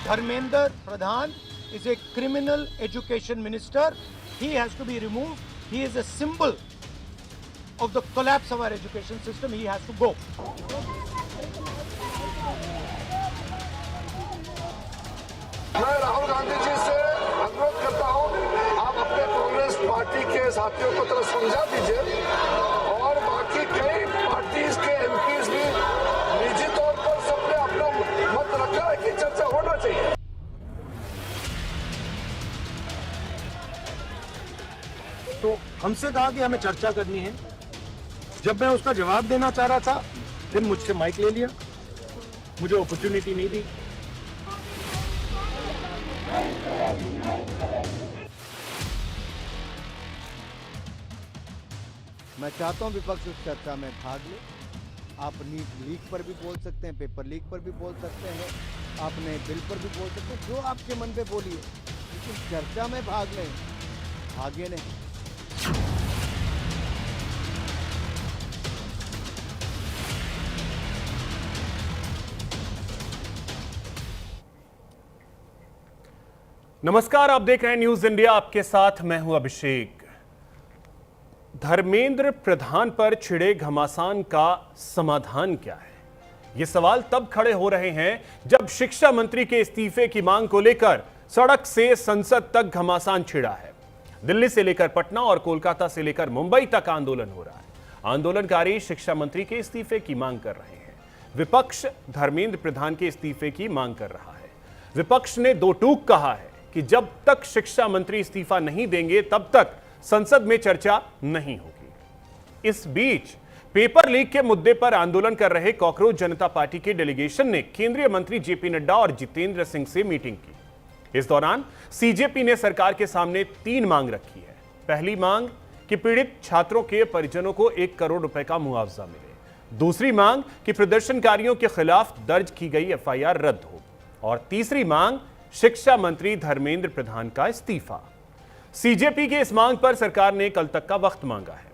Dharmendra Pradhan is a criminal education minister. He has to be removed. He is a symbol of the collapse of our education system. He has to go. मैं राहुल गांधी जी से अनुरोध करता हूं, आप अपने Congress party के साथियों को तरह समझा दीजिए और बाकी कई पार्टीज के एमपीज भी निजी तौर पर सबने अपना मत रखा है कि चर्चा होना चाहिए। तो हमसे कहा कि हमें चर्चा करनी है। जब मैं उसका जवाब देना चाह रहा था, फिर मुझसे माइक ले लिया, मुझे अपॉर्चुनिटी नहीं दी। मैं चाहता हूं विपक्ष उस चर्चा में भाग ले। आप नीट लीक पर भी बोल सकते हैं, पेपर लीक पर भी बोल सकते हैं, आपने बिल पर भी बोल सकते हैं, जो आपके मन पे बोलिए, लेकिन चर्चा में भाग लें, आगे नहीं। नमस्कार, आप देख रहे हैं न्यूज इंडिया, आपके साथ मैं हूं अभिषेक। धर्मेंद्र प्रधान पर छिड़े घमासान का समाधान क्या है? ये सवाल तब खड़े हो रहे हैं जब शिक्षा मंत्री के इस्तीफे की मांग को लेकर सड़क से संसद तक घमासान छिड़ा है। दिल्ली से लेकर पटना और कोलकाता से लेकर मुंबई तक आंदोलन हो रहा है। आंदोलनकारी शिक्षा मंत्री के इस्तीफे की मांग कर रहे हैं। विपक्ष धर्मेंद्र प्रधान के इस्तीफे की मांग कर रहा है। विपक्ष ने दो टूक कहा है कि जब तक शिक्षा मंत्री इस्तीफा नहीं देंगे तब तक संसद में चर्चा नहीं होगी। इस बीच पेपर लीक के मुद्दे पर आंदोलन कर रहे कॉकरोच जनता पार्टी के डेलीगेशन ने केंद्रीय मंत्री जेपी नड्डा और जितेंद्र सिंह से मीटिंग की। इस दौरान सीजेपी ने सरकार के सामने 3 मांग रखी है। पहली मांग कि पीड़ित छात्रों के परिजनों को 1 करोड़ रुपए का मुआवजा मिले। दूसरी मांग कि प्रदर्शनकारियों के खिलाफ दर्ज की गई एफआईआर रद्द हो। और तीसरी मांग शिक्षा मंत्री धर्मेंद्र प्रधान का इस्तीफा। सीजेपी की इस मांग पर सरकार ने कल तक का वक्त मांगा है।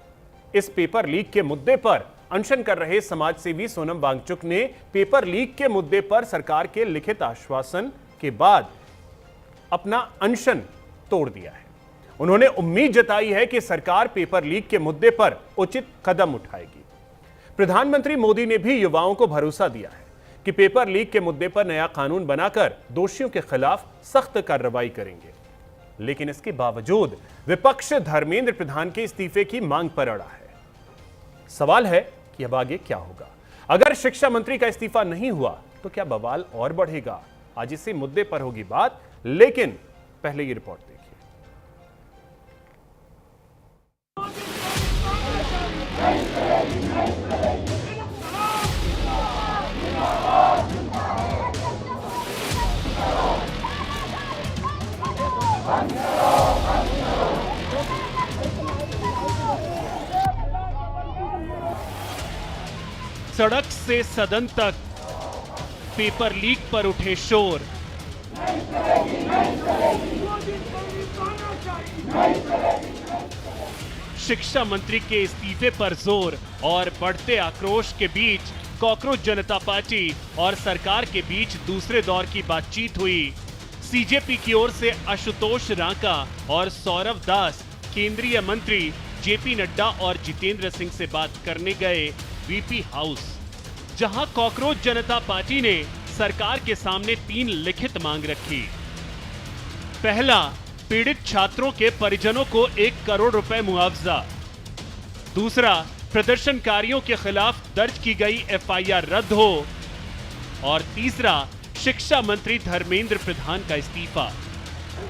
इस पेपर लीक के मुद्दे पर अनशन कर रहे समाजसेवी सोनम वांगचुक ने पेपर लीक के मुद्दे पर सरकार के लिखित आश्वासन के बाद अपना अनशन तोड़ दिया है। उन्होंने उम्मीद जताई है कि सरकार पेपर लीक के मुद्दे पर उचित कदम उठाएगी। प्रधानमंत्री मोदी ने भी युवाओं को भरोसा दिया है कि पेपर लीक के मुद्दे पर नया कानून बनाकर दोषियों के खिलाफ सख्त कार्रवाई करेंगे। लेकिन इसके बावजूद विपक्ष धर्मेंद्र प्रधान के इस्तीफे की मांग पर अड़ा है। सवाल है कि अब आगे क्या होगा? अगर शिक्षा मंत्री का इस्तीफा नहीं हुआ तो क्या बवाल और बढ़ेगा? आज इसी मुद्दे पर होगी बात, लेकिन पहले ये रिपोर्ट देखिए। सड़क से सदन तक पेपर लीक पर उठे शोर। शिक्षा मंत्री के इस्तीफे पर जोर और बढ़ते आक्रोश के बीच कॉकरोच जनता पार्टी और सरकार के बीच दूसरे दौर की बातचीत हुई। सीजेपी की ओर से आशुतोष रांका और सौरभ दास केंद्रीय मंत्री जेपी नड्डा और जितेंद्र सिंह से बात करने गए वीपी हाउस, जहां कॉकरोच जनता पार्टी ने सरकार के सामने 3 लिखित मांग रखी। पहला, पीड़ित छात्रों के परिजनों को 1 करोड़ रुपए मुआवजा। दूसरा, प्रदर्शनकारियों के खिलाफ दर्ज की गई एफआईआर रद्द हो। और तीसरा, शिक्षा मंत्री धर्मेंद्र प्रधान का इस्तीफा।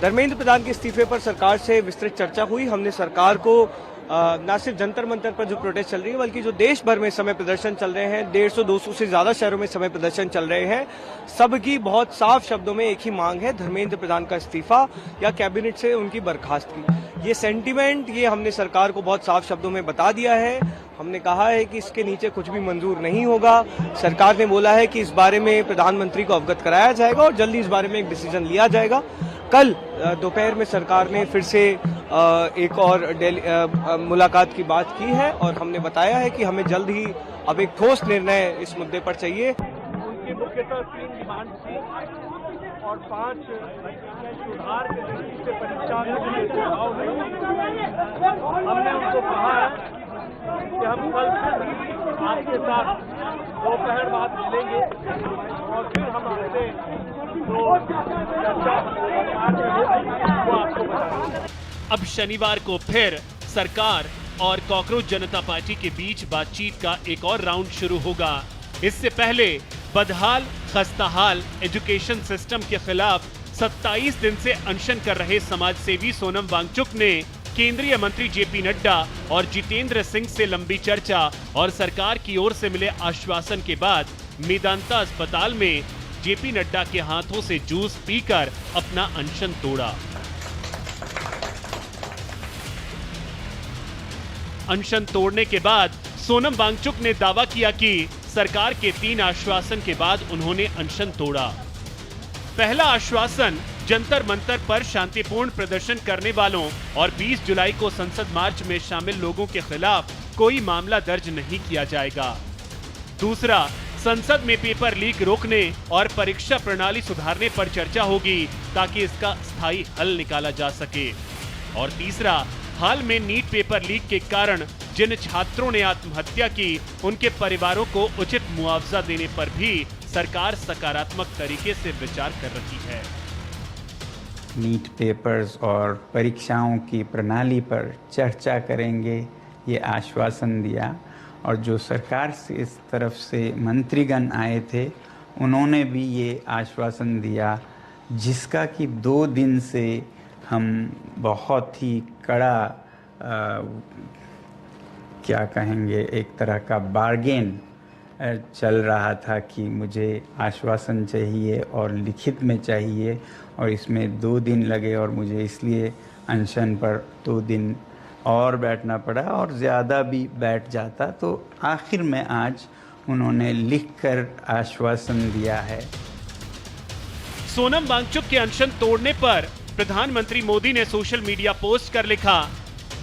धर्मेंद्र प्रधान के इस्तीफे पर सरकार से विस्तृत चर्चा हुई। हमने सरकार को न सिर्फ जंतर मंतर पर जो प्रोटेस्ट चल रही है, बल्कि जो देश भर में समय प्रदर्शन चल रहे हैं, 150-200 से ज्यादा शहरों में समय प्रदर्शन चल रहे हैं, सबकी बहुत साफ शब्दों में एक ही मांग है, धर्मेंद्र प्रधान का इस्तीफा या कैबिनेट से उनकी बर्खास्तगी। ये सेंटीमेंट, ये हमने सरकार को बहुत साफ शब्दों में बता दिया है। हमने कहा है कि इसके नीचे कुछ भी मंजूर नहीं होगा। सरकार ने बोला है कि इस बारे में प्रधानमंत्री को अवगत कराया जाएगा और जल्दी इस बारे में एक डिसीजन लिया जाएगा। कल दोपहर में सरकार ने फिर से एक और मुलाकात की बात की है और हमने बताया है कि हमें जल्द ही अब एक ठोस निर्णय इस मुद्दे पर चाहिए। उनकी मुख्यतः 3 डिमांड थी और और 5 सुधार के दृष्टि से परीक्षा के सुझाव में हमने उनको कहा है कि हम कल फिर आपके साथ दोपहर बाद मिलेंगे और फिर हम अपने जो चर्चा वो आपको बताएंगे। अब शनिवार को फिर सरकार और कॉकरोच जनता पार्टी के बीच बातचीत का एक और राउंड शुरू होगा। इससे पहले बदहाल खस्ताहाल एजुकेशन सिस्टम के खिलाफ 27 दिन से अनशन कर रहे समाज सेवी सोनम वांगचुक ने केंद्रीय मंत्री जेपी नड्डा और जितेंद्र सिंह से लंबी चर्चा और सरकार की ओर से मिले आश्वासन के बाद मेदांता अस्पताल में जेपी नड्डा के हाथों से जूस पीकर अपना अनशन तोड़ा। अनशन तोड़ने के बाद सोनम वांगचुक ने दावा किया कि सरकार के 3 आश्वासन के बाद उन्होंने अनशन तोड़ा। पहला आश्वासन जंतर मंतर पर शांतिपूर्ण प्रदर्शन करने वालों और 20 जुलाई को संसद मार्च में शामिल लोगों के खिलाफ कोई मामला दर्ज नहीं किया जाएगा। दूसरा, संसद में पेपर लीक रोकने और परीक्षा प्रणाली सुधारने पर चर्चा होगी ताकि इसका स्थायी हल निकाला जा सके। और तीसरा, हाल में नीट पेपर लीक के कारण जिन छात्रों ने आत्महत्या की, उनके परिवारों को उचित मुआवजा देने पर भी सरकार सकारात्मक तरीके से विचार कर रही है। नीट पेपर्स और परीक्षाओं की प्रणाली पर चर्चा करेंगे, ये आश्वासन दिया। और जो सरकार से इस तरफ से मंत्रीगण आए थे, उन्होंने भी ये आश्वासन दिया, जिसका कि 2 दिन से हम बहुत ही कड़ा क्या कहेंगे, एक तरह का बार्गेन चल रहा था कि मुझे आश्वासन चाहिए और लिखित में चाहिए, और इसमें 2 दिन लगे और मुझे इसलिए अनशन पर 2 दिन और बैठना पड़ा, और ज़्यादा भी बैठ जाता तो आखिर में आज उन्होंने लिखकर आश्वासन दिया है। सोनम वांगचुक के अनशन तोड़ने पर प्रधानमंत्री मोदी ने सोशल मीडिया पोस्ट कर लिखा,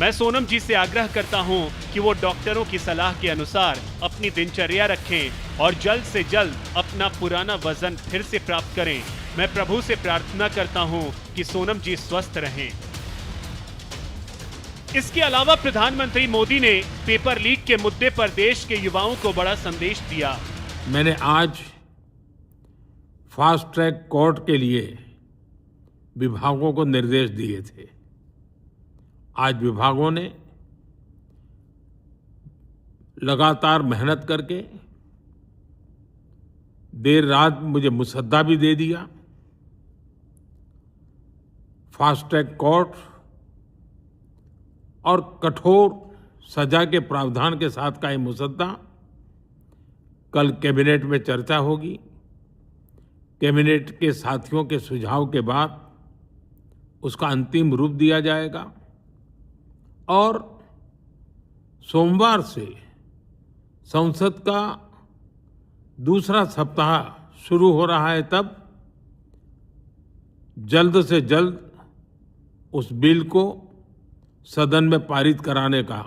मैं सोनम जी से आग्रह करता हूं कि वो डॉक्टरों की सलाह के अनुसार अपनी दिनचर्या रखें और जल्द से जल्द अपना पुराना वजन फिर से प्राप्त करें। मैं प्रभु से प्रार्थना करता हूं कि सोनम जी स्वस्थ रहें। इसके अलावा प्रधानमंत्री मोदी ने पेपर लीक के मुद्दे पर देश के युवाओं को बड़ा संदेश दिया। मैंने आज फास्ट ट्रैक कोर्ट के लिए विभागों को निर्देश दिए थे। आज विभागों ने लगातार मेहनत करके देर रात मुझे मुसद्दा भी दे दिया। फास्ट ट्रैक कोर्ट और कठोर सजा के प्रावधान के साथ का ये मुसद्दा कल कैबिनेट में चर्चा होगी। कैबिनेट के साथियों के सुझाव के बाद उसका अंतिम रूप दिया जाएगा और सोमवार से संसद का दूसरा सप्ताह शुरू हो रहा है, तब जल्द से जल्द उस बिल को सदन में पारित कराने का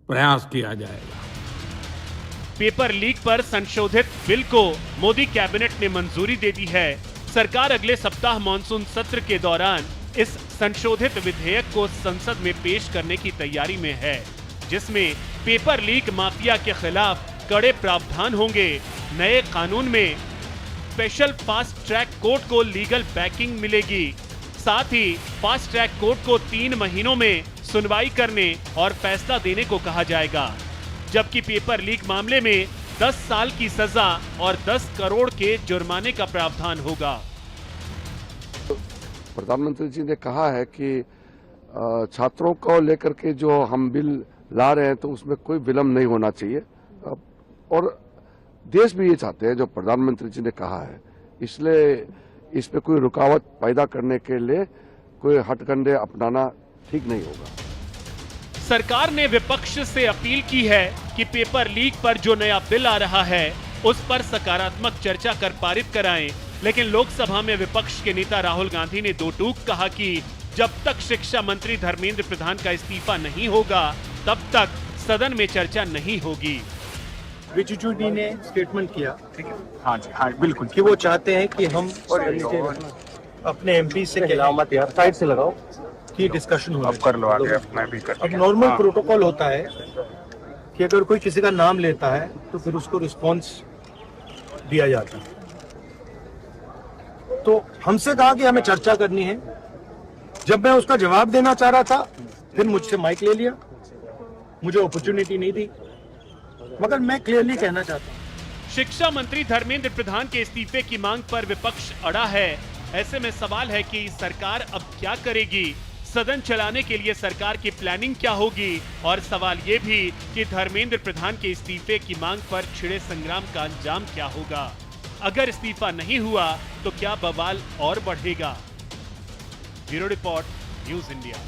प्रयास किया जाएगा। पेपर लीक पर संशोधित बिल को मोदी कैबिनेट ने मंजूरी दे दी है। सरकार अगले सप्ताह मॉनसून सत्र के दौरान इस संशोधित विधेयक को संसद में पेश करने की तैयारी में है, जिसमें पेपर लीक माफिया के खिलाफ कड़े प्रावधान होंगे। नए कानून में स्पेशल फास्ट ट्रैक कोर्ट को लीगल बैकिंग मिलेगी। साथ ही फास्ट ट्रैक कोर्ट को 3 महीनों में सुनवाई करने और फैसला देने को कहा जाएगा, जबकि पेपर लीक मामले में 10 साल की सजा और 10 करोड़ के जुर्माने का प्रावधान होगा। प्रधानमंत्री जी ने कहा है कि छात्रों को लेकर के जो हम बिल ला रहे हैं तो उसमें कोई विलंब नहीं होना चाहिए, और देश भी ये चाहते हैं जो प्रधानमंत्री जी ने कहा है, इसलिए इस पे कोई रुकावट पैदा करने के लिए कोई हथकंडे अपनाना ठीक नहीं होगा। सरकार ने विपक्ष से अपील की है कि पेपर लीक पर जो नया बिल आ रहा है उस पर सकारात्मक चर्चा कर पारित कराएं, लेकिन लोकसभा में विपक्ष के नेता राहुल गांधी ने दो टूक कहा कि जब तक शिक्षा मंत्री धर्मेंद्र प्रधान का इस्तीफा नहीं होगा तब तक सदन में चर्चा नहीं होगी। रिजिजू जी ने स्टेटमेंट किया हाँ जी, हाँ बिल्कुल। कि वो चाहते हैं कि हम अपने एमपी से मत यार, साइड से लगाओ, कि डिस्कशन हो। अब कर लो आगे, मैं भी कर। अब नॉर्मल प्रोटोकॉल होता है कि अगर कोई किसी का नाम लेता है तो फिर उसको रिस्पॉन्स दिया जाता है। तो हमसे कहा कि हमें चर्चा करनी है। जब मैं उसका जवाब देना चाह रहा था, फिर मुझसे माइक ले लिया, मुझे अपॉर्चुनिटी नहीं दी। मगर मैं क्लियरली कहना चाहता हूँ, शिक्षा मंत्री धर्मेंद्र प्रधान के इस्तीफे की मांग पर विपक्ष अड़ा है। ऐसे में सवाल है कि सरकार अब क्या करेगी, सदन चलाने के लिए सरकार की प्लानिंग क्या होगी, और सवाल ये भी कि धर्मेंद्र प्रधान के इस्तीफे की मांग पर छिड़े संग्राम का अंजाम क्या होगा। अगर इस्तीफा नहीं हुआ तो क्या बवाल और बढ़ेगा। Bureau report, news India.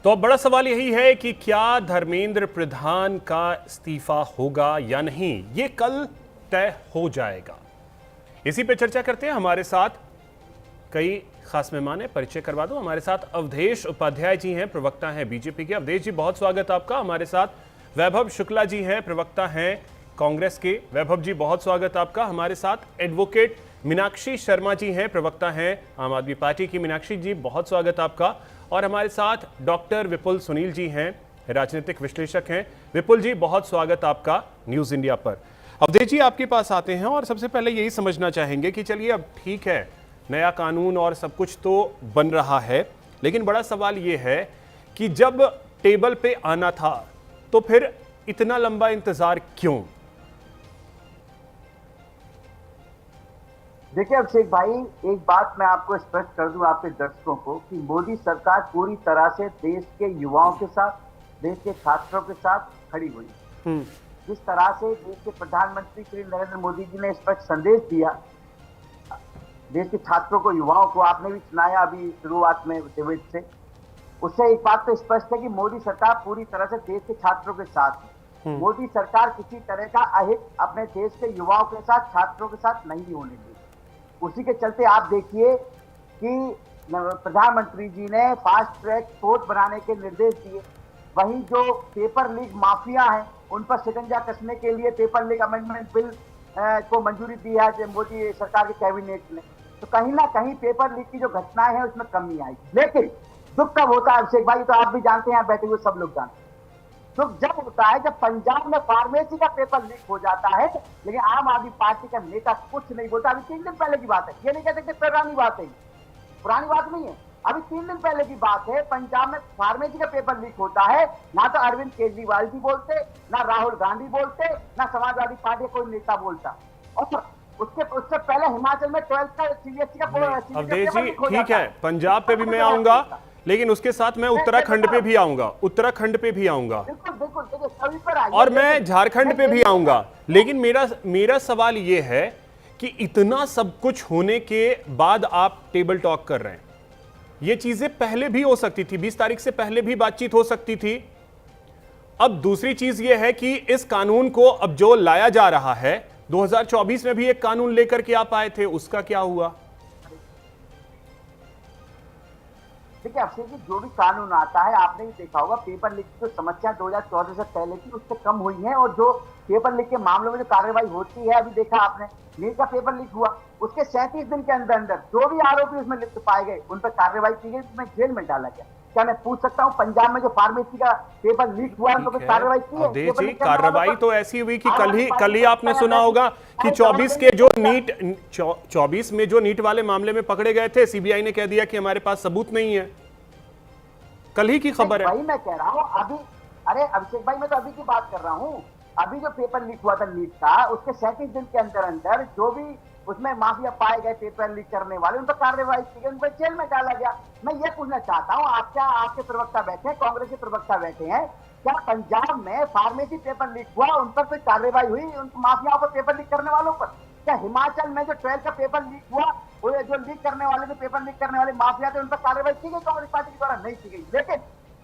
तो अब बड़ा सवाल यही है कि क्या धर्मेंद्र प्रधान का इस्तीफा होगा या नहीं, ये कल तय हो जाएगा। इसी पे चर्चा करते हैं। हमारे साथ कई खास मेहमान हैं, परिचय करवा दूं। हमारे साथ अवधेश उपाध्याय जी हैं, प्रवक्ता हैं बीजेपी के। अवधेश जी, बहुत स्वागत आपका। हमारे साथ वैभव शुक्ला जी हैं, प्रवक्ता हैं कांग्रेस के। वैभव जी, बहुत स्वागत आपका। हमारे साथ एडवोकेट मीनाक्षी शर्मा जी हैं, प्रवक्ता हैं आम आदमी पार्टी की। मीनाक्षी जी, बहुत स्वागत आपका। और हमारे साथ डॉक्टर विपुल सुनील जी हैं, राजनीतिक विश्लेषक हैं। विपुल जी, बहुत स्वागत आपका न्यूज इंडिया पर। अवधेश जी, आपके पास आते हैं और सबसे पहले यही समझना चाहेंगे कि चलिए अब ठीक है, नया कानून और सब कुछ तो बन रहा है, लेकिन बड़ा सवाल ये है कि जब टेबल पे आना था तो फिर इतना लंबा इंतजार क्यों? देखिए अभिषेक भाई, एक बात मैं आपको स्पष्ट कर दूं आपके दर्शकों को कि मोदी सरकार पूरी तरह से देश के युवाओं के साथ, देश के छात्रों के साथ खड़ी हुई। जिस तरह से देश के प्रधानमंत्री श्री नरेंद्र मोदी जी ने स्पष्ट संदेश दिया देश के छात्रों को, युवाओं को, आपने भी सुनाया अभी शुरुआत में डिबेट से, उससे एक बात तो स्पष्ट है कि मोदी सरकार पूरी तरह से देश के छात्रों के साथ है। मोदी सरकार किसी तरह का अहित अपने देश के युवाओं के साथ, छात्रों के साथ नहीं होने देगी। उसी के चलते आप देखिए कि प्रधानमंत्री जी ने फास्ट ट्रैक कोर्ट बनाने के निर्देश दिए। वहीं जो पेपर लीक माफिया हैं उन पर शिकंजा कसने के लिए पेपर लीक अमेंडमेंट बिल को मंजूरी दी है मोदी सरकार के कैबिनेट ने। तो कहीं ना कहीं पेपर लीक की जो घटनाएं हैं उसमें कमी आई। लेकिन दुख कब होता है अभिषेक भाई, तो आप भी जानते हैं, बैठे हुए सब लोग जानते हैं, तो जब होता है जब पंजाब में फार्मेसी का पेपर लीक हो जाता है। लेकिन आम आदमी पार्टी का नेता कुछ नहीं बोलता। अभी 3 दिन पहले की बात है, ये नहीं कहते कि पुरानी बात है, पुरानी बात नहीं है, अभी 3 दिन पहले की बात है। पंजाब में फार्मेसी का पेपर लीक होता है, ना तो अरविंद केजरीवाल जी बोलते, ना राहुल गांधी बोलते, ना समाजवादी पार्टी का कोई नेता बोलता। और उससे पहले हिमाचल में 12th का सीबीएसई का अवधेश जी, ठीक है, पंजाब पे भी मैं आऊंगा, लेकिन उसके साथ मैं उत्तराखंड पे भी आऊंगा, उत्तराखंड पे भी आऊंगा, और मैं झारखंड पे भी आऊंगा। लेकिन मेरा सवाल ये है कि इतना सब कुछ होने के बाद आप टेबल टॉक कर रहे हैं। ये चीजें पहले भी हो सकती थी, 20 तारीख से पहले भी बातचीत हो सकती थी। अब दूसरी चीज ये है कि इस कानून को अब जो लाया जा रहा है, 2024 में भी एक कानून लेकर के आप आए थे, उसका क्या हुआ? देखिए अक्षय जी, जो भी कानून आता है, आपने भी देखा होगा, पेपर लीक की जो समस्या 2014 से पहले थी उससे कम हुई है, और जो पेपर लीक के मामलों में जो कार्रवाई होती है, अभी देखा आपने नीट का पेपर लीक हुआ, उसके 37 दिन के अंदर अंदर जो भी आरोपी उसमें लिप्त पाए गए उन पर कार्रवाई की गई, उसमें जेल में डाला गया। क्या मैं पूछ सकता हूं पंजाब में जो फार्मेसी का पेपर लीक हुआ तो फिर कार्रवाई की है? कार्रवाई तो ऐसी हुई कि कल ही आपने सुना होगा कि 24 के जो नीट 24 में जो नीट वाले मामले में पकड़े गए थे, सीबीआई ने कह दिया कि हमारे पास सबूत नहीं है। कल ही की खबर है। भाई मैं कह रहा हूं अभी, अरे अभिषेक भाई मैं तो अभी की बात कर रहा हूं। अभी जो पेपर लीक हुआ था नीट का, उसके 37 दिन के अंदर अंदर जो भी उसमें माफिया पाए गए पेपर लीक करने वाले, उन पर कार्रवाई की गई, उन पर जेल में डाला गया। मैं ये पूछना चाहता हूँ, आपके प्रवक्ता बैठे हैं, कांग्रेस के प्रवक्ता बैठे हैं, क्या पंजाब में फार्मेसी पेपर लीक हुआ उन पर कोई कार्रवाई हुई, उन माफियाओं पर पेपर लीक करने वालों पर? क्या हिमाचल में जो 12th का पेपर लीक हुआ, वो जो लीक करने वाले, जो पेपर लीक करने वाले माफिया थे, उन पर कार्रवाई की गई कांग्रेस पार्टी द्वारा? नहीं की गई। लेकिन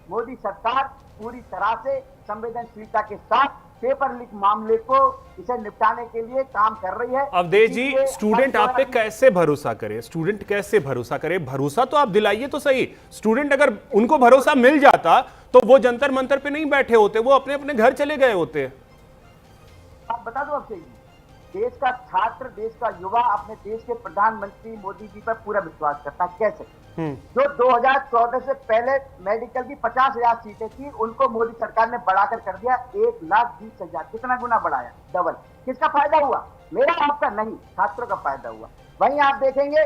मोदी सरकार पूरी तरह से संवेदनशीलता के साथ पेपर लीक मामले को इसे निपटाने के लिए काम कर रही है। अवधेश जी, स्टूडेंट आप पे कैसे भरोसा करे? स्टूडेंट कैसे भरोसा करे? भरोसा तो आप दिलाइए तो सही। स्टूडेंट अगर उनको भरोसा मिल जाता तो वो जंतर मंतर पे नहीं बैठे होते, वो अपने अपने घर चले गए होते। आप बता दो अक्षय जी, देश का छात्र, देश का युवा अपने देश के प्रधानमंत्री मोदी जी पर पूरा विश्वास करता है। कैसे? जो 2014 से पहले मेडिकल की 50,000 सीटें थी, उनको मोदी सरकार ने बढ़ाकर कर दिया 1,20,000। कितना गुना बढ़ाया? डबल। किसका फायदा हुआ? मेरा आपका नहीं, छात्रों का फायदा हुआ। वहीं आप देखेंगे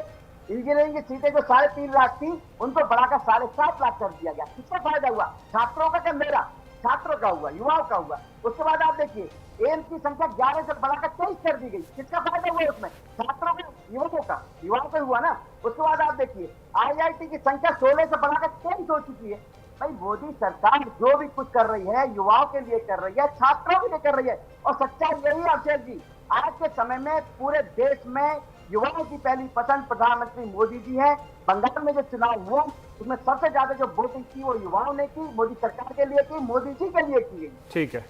इंजीनियरिंग की सीटें जो 3.5 लाख थी, उनको बढ़ाकर 7.5 लाख कर दिया गया। किसका फायदा हुआ? छात्रों का क्या मेरा? छात्रों का हुआ, युवाओं का हुआ। उसके बाद आप देखिए एम्स की संख्या 11 से बढ़ाकर 23 कर दी गई। किसका फायदा हुआ उसमें? छात्रों का, युवकों का, युवाओं का हुआ ना। उसके बाद आप देखिए IIT की संख्या 16 से बढ़ाकर 23 हो चुकी है। भाई मोदी सरकार जो भी कुछ कर रही है, युवाओं के लिए कर रही है, छात्रों के लिए कर रही है। और सच्चाई यही है अक्षय जी, आज के समय में पूरे देश में युवाओं की पहली पसंद प्रधानमंत्री मोदी जी है। बंगाल में जो चुनाव हुआ उसमें सबसे ज्यादा जो वोटिंग की वो युवाओं ने की, मोदी सरकार के लिए की, मोदी जी के लिए की गई। ठीक है,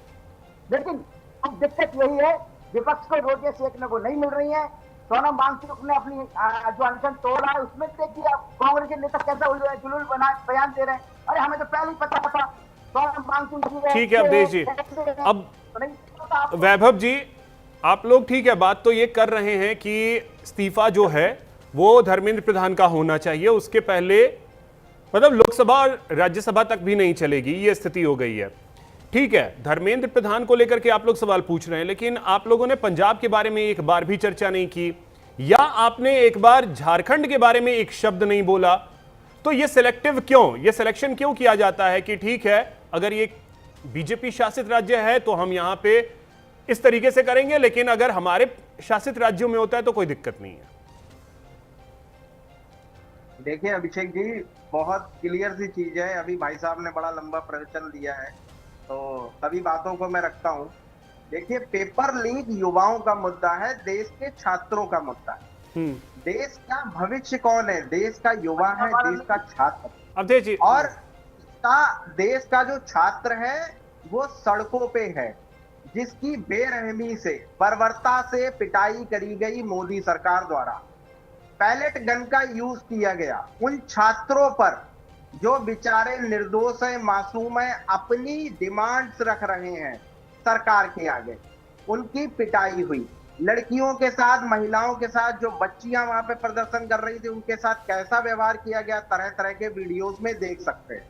लेकिन अब दिक्कत यही है, विपक्ष को रोटियां सेकने को नहीं मिल रही है। सोनम वांगचुक ने अपनी जो अनशन तोड़ा है उसमें देखिए कांग्रेस के नेता कैसा जुलूल बना बयान दे रहे हैं। अरे हमें तो पहले ही पता था सोनम वांगचुक जी। ठीक है अवधेश जी। अब वैभव जी, आप लोग ठीक है बात तो ये कर रहे हैं कि इस्तीफा जो है वो धर्मेंद्र प्रधान का होना चाहिए, उसके पहले मतलब लोकसभा और राज्यसभा तक भी नहीं चलेगी, ये स्थिति हो गई है। ठीक है, धर्मेंद्र प्रधान को लेकर के आप लोग सवाल पूछ रहे हैं, लेकिन आप लोगों ने पंजाब के बारे में एक बार भी चर्चा नहीं की, या आपने एक बार झारखंड के बारे में एक शब्द नहीं बोला। तो ये सिलेक्टिव क्यों, ये सिलेक्शन क्यों किया जाता है कि ठीक है अगर ये बीजेपी शासित राज्य है तो हम यहां पे इस तरीके से करेंगे, लेकिन अगर हमारे शासित राज्यों में होता है तो कोई दिक्कत नहीं है? देखिए अभिषेक जी, बहुत क्लियर सी चीज है। अभी भाई साहब ने बड़ा लंबा प्रवचन दिया है तो सभी बातों को मैं रखता हूँ। देखिए, पेपर लीक युवाओं का मुद्दा है, देश के छात्रों का मुद्दा है। देश का भविष्य कौन है? देश का युवा है, देश का छात्र। अवधेश जी, और देश का जो छात्र है वो सड़कों पे है, जिसकी बेरहमी से, बर्बरता से पिटाई करी गई मोदी सरकार द्वारा। पैलेट गन का यूज किया गया। उन छात्रों पर जो बेचारे निर्दोष हैं, मासूम हैं, अपनी डिमांड्स रख रहे हैं सरकार के आगे, उनकी पिटाई हुई। लड़कियों के साथ, महिलाओं के साथ, जो बच्चियां वहां पे प्रदर्शन कर रही थी उनके साथ कैसा व्यवहार किया गया, तरह तरह के वीडियोस में देख सकते हैं।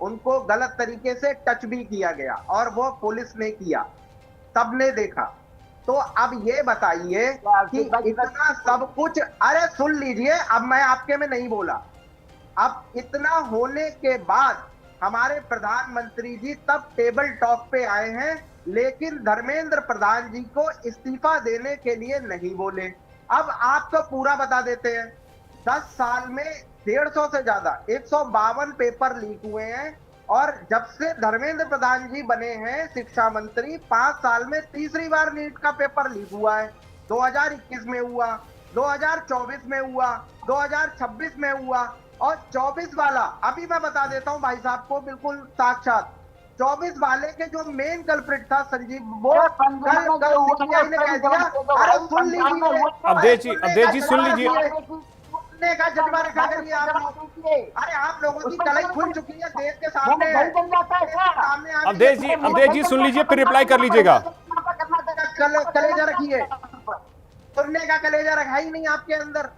उनको गलत तरीके से टच भी किया गया और वो पुलिस ने किया, सबने देखा। तो अब ये बताइए कि इतना सब कुछ, अरे सुन लीजिए, अब मैं आपके में नहीं बोला। अब इतना होने के बाद हमारे प्रधानमंत्री जी तब टेबल टॉक पे आए हैं, लेकिन धर्मेंद्र प्रधान जी को इस्तीफा देने के लिए नहीं बोले। अब आप तो पूरा बता देते हैं। 10 साल में 150 से ज्यादा 152 पेपर लीक हुए हैं, और जब से धर्मेंद्र प्रधान जी बने हैं शिक्षा मंत्री, 5 साल में तीसरी बार नीट का पेपर लीक हुआ है। 2021 में हुआ, 2024 में हुआ, 2026 में हुआ, और 24 वाला अभी मैं बता देता हूं भाई साहब को बिल्कुल साक्षात। 24 वाले के जो मेन कल्प्रिट था संजीव, वो कल सीबीआई ने कह दिया। अरे सुन लीजिए अवधेश जी सुन लीजिए, का जज्बा रखा करिए आप लोग। अरे आप लोगों की कलाई खुल चुकी है देश के सामने। अवधेश जी सुन लीजिए, फिर रिप्लाई कर लीजिएगा। कलेजा रखिए, सुनने का कलेजा रखा ही नहीं आपके अंदर।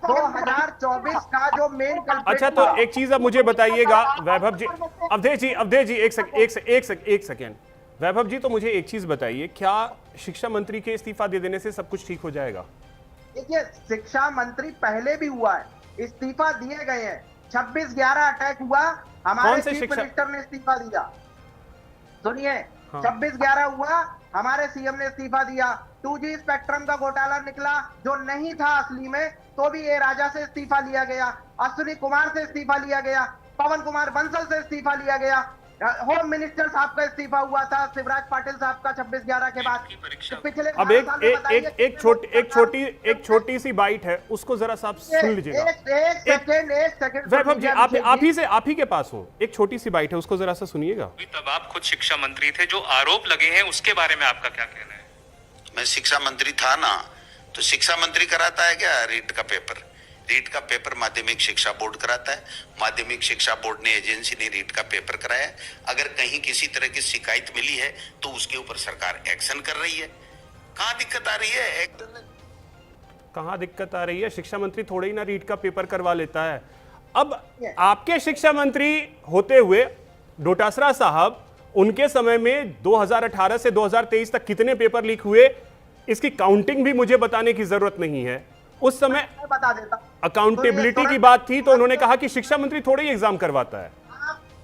2024 का जो मेन कल्प्रिट। अच्छा, तो एक चीज अब मुझे बताइएगा वैभव जी, अवधेश जी एक सेकेंड। वैभव जी, तो मुझे एक चीज बताइए, क्या शिक्षा मंत्री के इस्तीफा दे देने से सब कुछ ठीक हो जाएगा? देखिए, शिक्षा मंत्री पहले भी हुआ है, इस्तीफा दिए गए हैं। 26/11 अटैक हुआ, हमारे चीफ मिनिस्टर ने इस्तीफा दिया। सुनिए, 26/11 हुआ, हमारे सीएम ने इस्तीफा दिया। 2G स्पेक्ट्रम का घोटाला निकला जो नहीं था असली में, तो भी ए राजा से इस्तीफा लिया गया, अश्विनी कुमार से इस्तीफा लिया गया, पवन कुमार बंसल से इस्तीफा लिया गया, होम मिनिस्टर साहब का इस्तीफा हुआ था, शिवराज पाटिल साहब का 26/11 के बाद। पिछले अब एक छोटी सी बाइट है, उसको जरा सा आप सुन लीजिएगा। एक सेकंड वैभव जी, आप ही के पास हो, एक छोटी सी बाइट है, उसको जरा सा सुनिएगा। तब आप खुद शिक्षा मंत्री थे, जो आरोप लगे हैं उसके बारे में आपका क्या कहना है? मैं शिक्षा मंत्री था ना, तो शिक्षा मंत्री कराता है क्या रीट का पेपर? रीट का पेपर माध्यमिक शिक्षा बोर्ड कराता है। माध्यमिक शिक्षा बोर्ड ने, एजेंसी ने रीट का पेपर कराया है। अगर कहीं किसी तरह की शिकायत मिली है तो उसके ऊपर सरकार एक्शन कर रही है। कहाँ दिक्कत आ रही है? कहाँ दिक्कत आ रही है? शिक्षा मंत्री थोड़े ही ना रीट का पेपर करवा लेता है। अब आपके शिक्षा मंत्री होते हुए डोटासरा साहब, उनके समय में 2018 से 2023 तक कितने पेपर लीक हुए, इसकी काउंटिंग भी मुझे बताने की जरूरत नहीं है। उस समय बता देता, अकाउंटेबिलिटी की बात थी तो उन्होंने कहा कि शिक्षा मंत्री थोड़े ही एग्जाम करवाता है।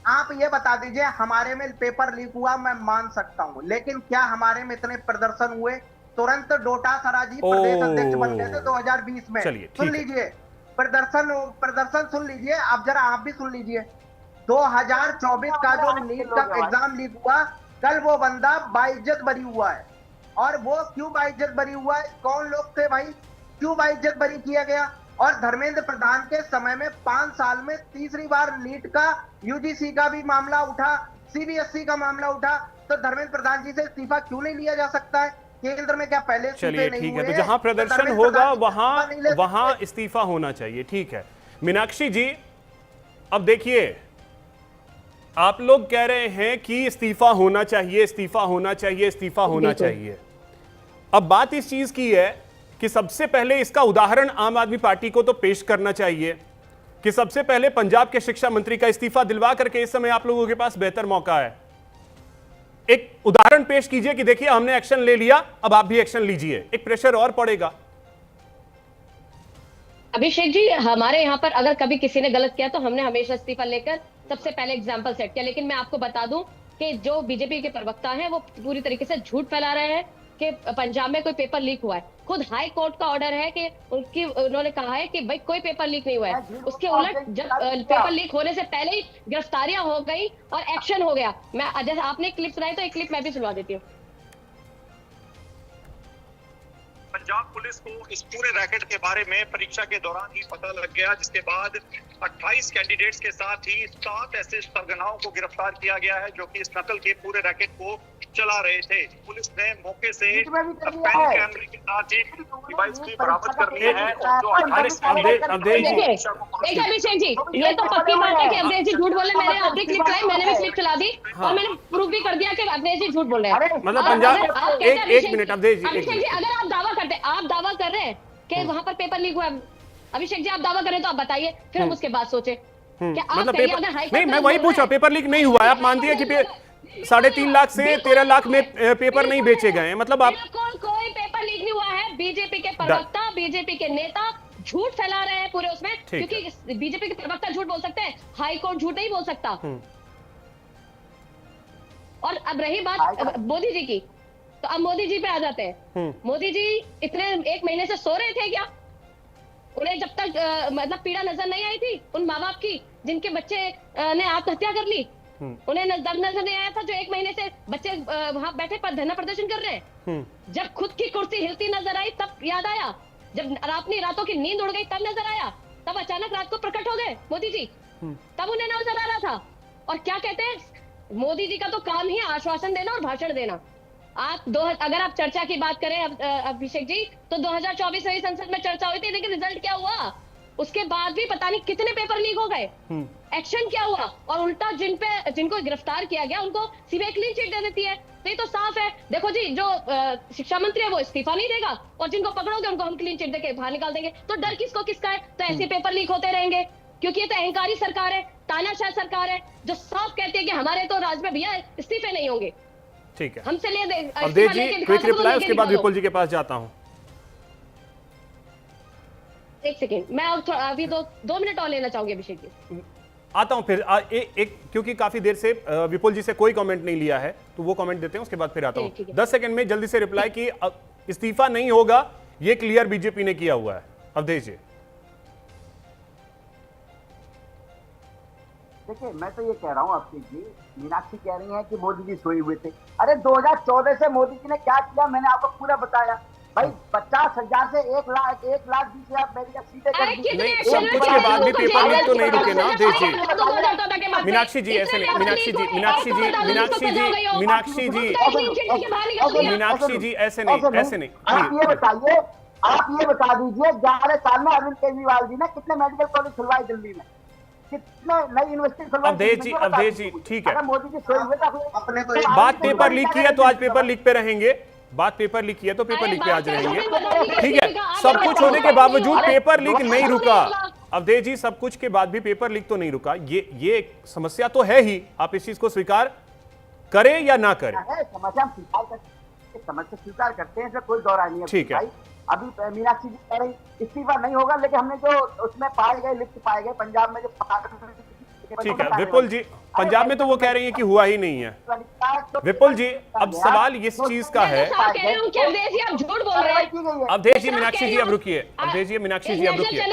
आप ये बता दीजिए, हमारे में पेपर लीक हुआ मैं मान सकता हूं, लेकिन क्या हमारे में इतने प्रदर्शन हुए? तुरंत डोटासरा जी प्रदेश अध्यक्ष बन गए थे 2020 में। सुन लीजिए, प्रदर्शन सुन लीजिए, आप जरा आप भी सुन लीजिए। 2024 का जो नीट का एग्जाम लीक हुआ, कल वो बंदा बाइज्जत बरी हुआ है। और वो क्यों बाइज्जत बरी हुआ है? कौन लोग थे भाई, क्यों बाइज्जत बरी किया गया? और धर्मेंद्र प्रधान के समय में 5 साल में तीसरी बार नीट का, यूजीसी का भी मामला उठा, सीबीएसई का मामला उठा, तो धर्मेंद्र प्रधान जी से इस्तीफा क्यों नहीं लिया जा सकता है? केंद्र में क्या पहले? चलिए ठीक है, तो जहां प्रदर्शन होगा वहां इस्तीफा होना चाहिए, ठीक है। मीनाक्षी जी, अब देखिए, आप लोग कह रहे हैं कि इस्तीफा होना चाहिए, इस्तीफा होना चाहिए, इस्तीफा होना चाहिए। अब बात इस चीज की है कि सबसे पहले इसका उदाहरण आम आदमी पार्टी को तो पेश करना चाहिए कि सबसे पहले पंजाब के शिक्षा मंत्री का इस्तीफा दिलवा करके, इस समय आप लोगों के पास बेहतर मौका है, एक उदाहरण पेश कीजिए कि देखिए हमने एक्शन ले लिया, अब आप भी एक्शन लीजिए, एक प्रेशर और पड़ेगा। अभिषेक जी, हमारे यहाँ पर अगर कभी किसी ने गलत किया तो हमने हमेशा इस्तीफा लेकर सबसे पहले एग्जाम्पल सेट किया। लेकिन मैं आपको बता दूं कि जो बीजेपी के प्रवक्ता हैं वो पूरी तरीके से झूठ फैला रहे हैं कि पंजाब में कोई पेपर लीक हुआ है। खुद हाई कोर्ट का ऑर्डर है कि उन्होंने कहा है कि भाई कोई पेपर लीक नहीं हुआ है। उसके उलट जब पेपर लीक होने से पहले ही गिरफ्तारियां हो गई और एक्शन हो गया। मैं जैसे आपने क्लिप सुनाई तो एक क्लिप मैं भी सुनवा देती हूँ। पंजाब पुलिस को इस पूरे रैकेट के बारे में परीक्षा के दौरान ही पता लग गया, जिसके बाद 28 कैंडिडेट्स के साथ ही 7 ऐसे सरगनाओं को गिरफ्तार किया गया है जो कि इस नकल के पूरे रैकेट को चला रहे थे। पुलिस ने मौके से पेन कैमरे के साथ ही डिवाइस भी बरामद कर लिए हैं। अभिषेक जी, ये तो पक्की बात है कि अवधेश जी झूठ बोले। मैंने आपकी क्लिप चलाई, मैंने भी क्लिप चला दी और मैंने प्रूफ भी कर दिया कि अवधेश जी झूठ बोल रहे हैं। मतलब पंजाब, एक मिनट अवधेश जी, अगर आप दावा करते, आप दावा कर रहे हैं कि वहां पर पेपर लीक हुआ है, अभिषेक जी आप दावा करें तो आप बताइए, फिर हम उसके बाद सोचे। मतलब पेपर नहीं, मैं वही पूछ रहा, पेपर लीक नहीं हुआ है, आप मानती है कि 3.5 लाख से 13 लाख में पेपर नहीं बेचे गए हैं? मतलब आप कोई पेपर लीक नहीं हुआ है। बीजेपी के प्रवक्ता, बीजेपी के नेता झूठ फैला रहे हैं पूरे उसमें, क्योंकि बीजेपी के प्रवक्ता झूठ बोल सकते हैं, हाई कोर्ट झूठ नहीं बोल सकता। और अब रही बात मोदी जी की, तो अब मोदी जी पे आ जाते हैं। मोदी जी इतने 1 महीने से सो रहे थे क्या? उन्हें जब तक मतलब पीड़ा नजर नहीं आई थी उन माँ बाप की जिनके बच्चे ने आत्महत्या कर ली? उन्हें दर्द नजर नहीं आया था जो 1 महीने से बच्चे वहां बैठे पर धरना प्रदर्शन कर रहे हैं? जब खुद की कुर्सी हिलती नजर आई तब याद आया, जब अपनी रातों की नींद उड़ गई तब नजर आया, तब अचानक रात को प्रकट हो गए मोदी जी, तब उन्हें नजर आ रहा था। और क्या कहते हैं, मोदी जी का तो काम ही आश्वासन देना और भाषण देना। अगर आप चर्चा की बात करें अभिषेक जी, तो 2024 में संसद में चर्चा हुई थी, लेकिन रिजल्ट क्या हुआ? उसके बाद भी पता नहीं कितने पेपर लीक हो गए। एक्शन क्या हुआ? और उल्टा जिनको गिरफ्तार किया गया उनको सीबीआई क्लीन चिट दे देती है। तो ये तो साफ है। देखो जी, जो शिक्षा मंत्री है वो इस्तीफा नहीं देगा और जिनको पकड़ोगे उनको हम क्लीन चिट देके बाहर निकाल देंगे। तो डर किसको किसका है? तो ऐसे पेपर लीक होते रहेंगे, क्योंकि ये तो अहंकारी सरकार है, तानाशाह सरकार है, जो साफ कहती है कि हमारे तो राज में भैया इस्तीफे नहीं होंगे। ठीक है, हमसे ले दे। अवधेश जी क्विक रिप्लाई, उसके बाद विपुल जी के पास जाता हूं। एक सेकेंड, मैं अभी 2 मिनट और लेना चाहूंगी अभिषेक जी। आता हूं फिर क्योंकि काफी देर से विपुल जी से कोई कमेंट नहीं लिया है, तो वो कमेंट देते हैं, उसके बाद फिर आता हूं। 10 सेकंड में जल्दी से रिप्लाई की इस्तीफा नहीं होगा, ये क्लियर बीजेपी ने किया हुआ है। अवधेश जी देखिए मैं तो ये कह रहा हूँ आपके जी, मीनाक्षी कह रही हैं कि मोदी जी सोए हुए थे। अरे 2014 से मोदी जी ने क्या किया मैंने आपको पूरा बताया भाई। 50,000 से 1,20,000 मेडिकल सीटें कर दी। नहीं, सब कुछ के बाद भी पेपर लीक तो नहीं रुके ना अवधेश जी। मीनाक्षी जी ऐसे नहीं, मीनाक्षी जी ऐसे नहीं, ऐसे नहीं। आप ये बता दीजिए 11 साल में अरविंद केजरीवाल जी ने कितने मेडिकल कॉलेज खुलवाए दिल्ली में, कितने नई यूनिवर्सिटी खुलवाई? अवधेश जी ठीक है, मोदी जी सोए हुए अपने तो बात पेपर लीक की है तो आज पेपर लीक पे रहेंगे। बात पेपर लीक की है तो पेपर लीक पे आज रहेंगे। ठीक है, सब कुछ होने के बावजूद पेपर लीक नहीं रुका अवधेश जी, सब कुछ के बाद भी पेपर लीक तो नहीं रुका। ये एक समस्या तो है ही, आप इस चीज को स्वीकार करें या ना करें। समस्या स्वीकार करते हैं, इसमें कोई दौरा नहीं है। ठीक है, अभी मीनाक्षी जी कह रही इस्तीफा नहीं होगा, लेकिन हमने जो उसमें पाए गए लिप्त पाए गए पंजाब में जो ठीक है विपुल जी, पंजाब में तो वो कह रही है कि हुआ ही नहीं है। विपुल जी अब सवाल इस चीज का है, अवधेश जी मीनाक्षी जी अब रुकिए, अवधेश जी मीनाक्षी जी अब रुकिए,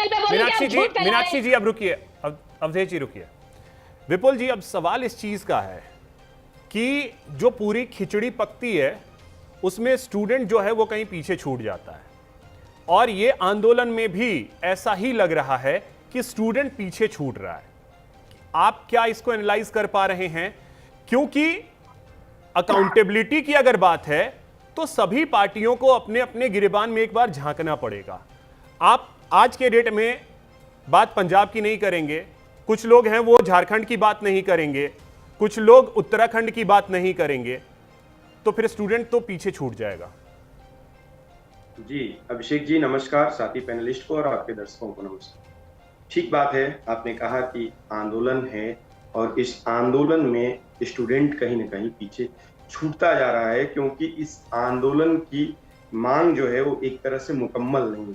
मीनाक्षी जी अब रुकिए, अवधेश जी रुकिए। विपुल जी अब सवाल इस चीज का है कि जो पूरी खिचड़ी पकती है उसमें स्टूडेंट जो है वो कहीं पीछे छूट जाता है, और ये आंदोलन में भी ऐसा ही लग रहा है कि स्टूडेंट पीछे छूट रहा है। आप क्या इसको एनालाइज कर पा रहे हैं? क्योंकि अकाउंटेबिलिटी की अगर बात है तो सभी पार्टियों को अपने अपने गिरेबान में एक बार झांकना पड़ेगा। आप आज के डेट में बात पंजाब की नहीं करेंगे, कुछ लोग हैं वो झारखंड की बात नहीं करेंगे, कुछ लोग उत्तराखंड की बात नहीं करेंगे, तो फिर स्टूडेंट तो पीछे छूट जाएगा। जी अभिषेक जी नमस्कार, साथी पैनलिस्ट को और आपके दर्शकों को नमस्कार। ठीक बात है, आपने कहा कि आंदोलन है और इस आंदोलन में स्टूडेंट कहीं ना कहीं पीछे छूटता जा रहा है, क्योंकि इस आंदोलन की मांग जो है वो एक तरह से मुकम्मल नहीं,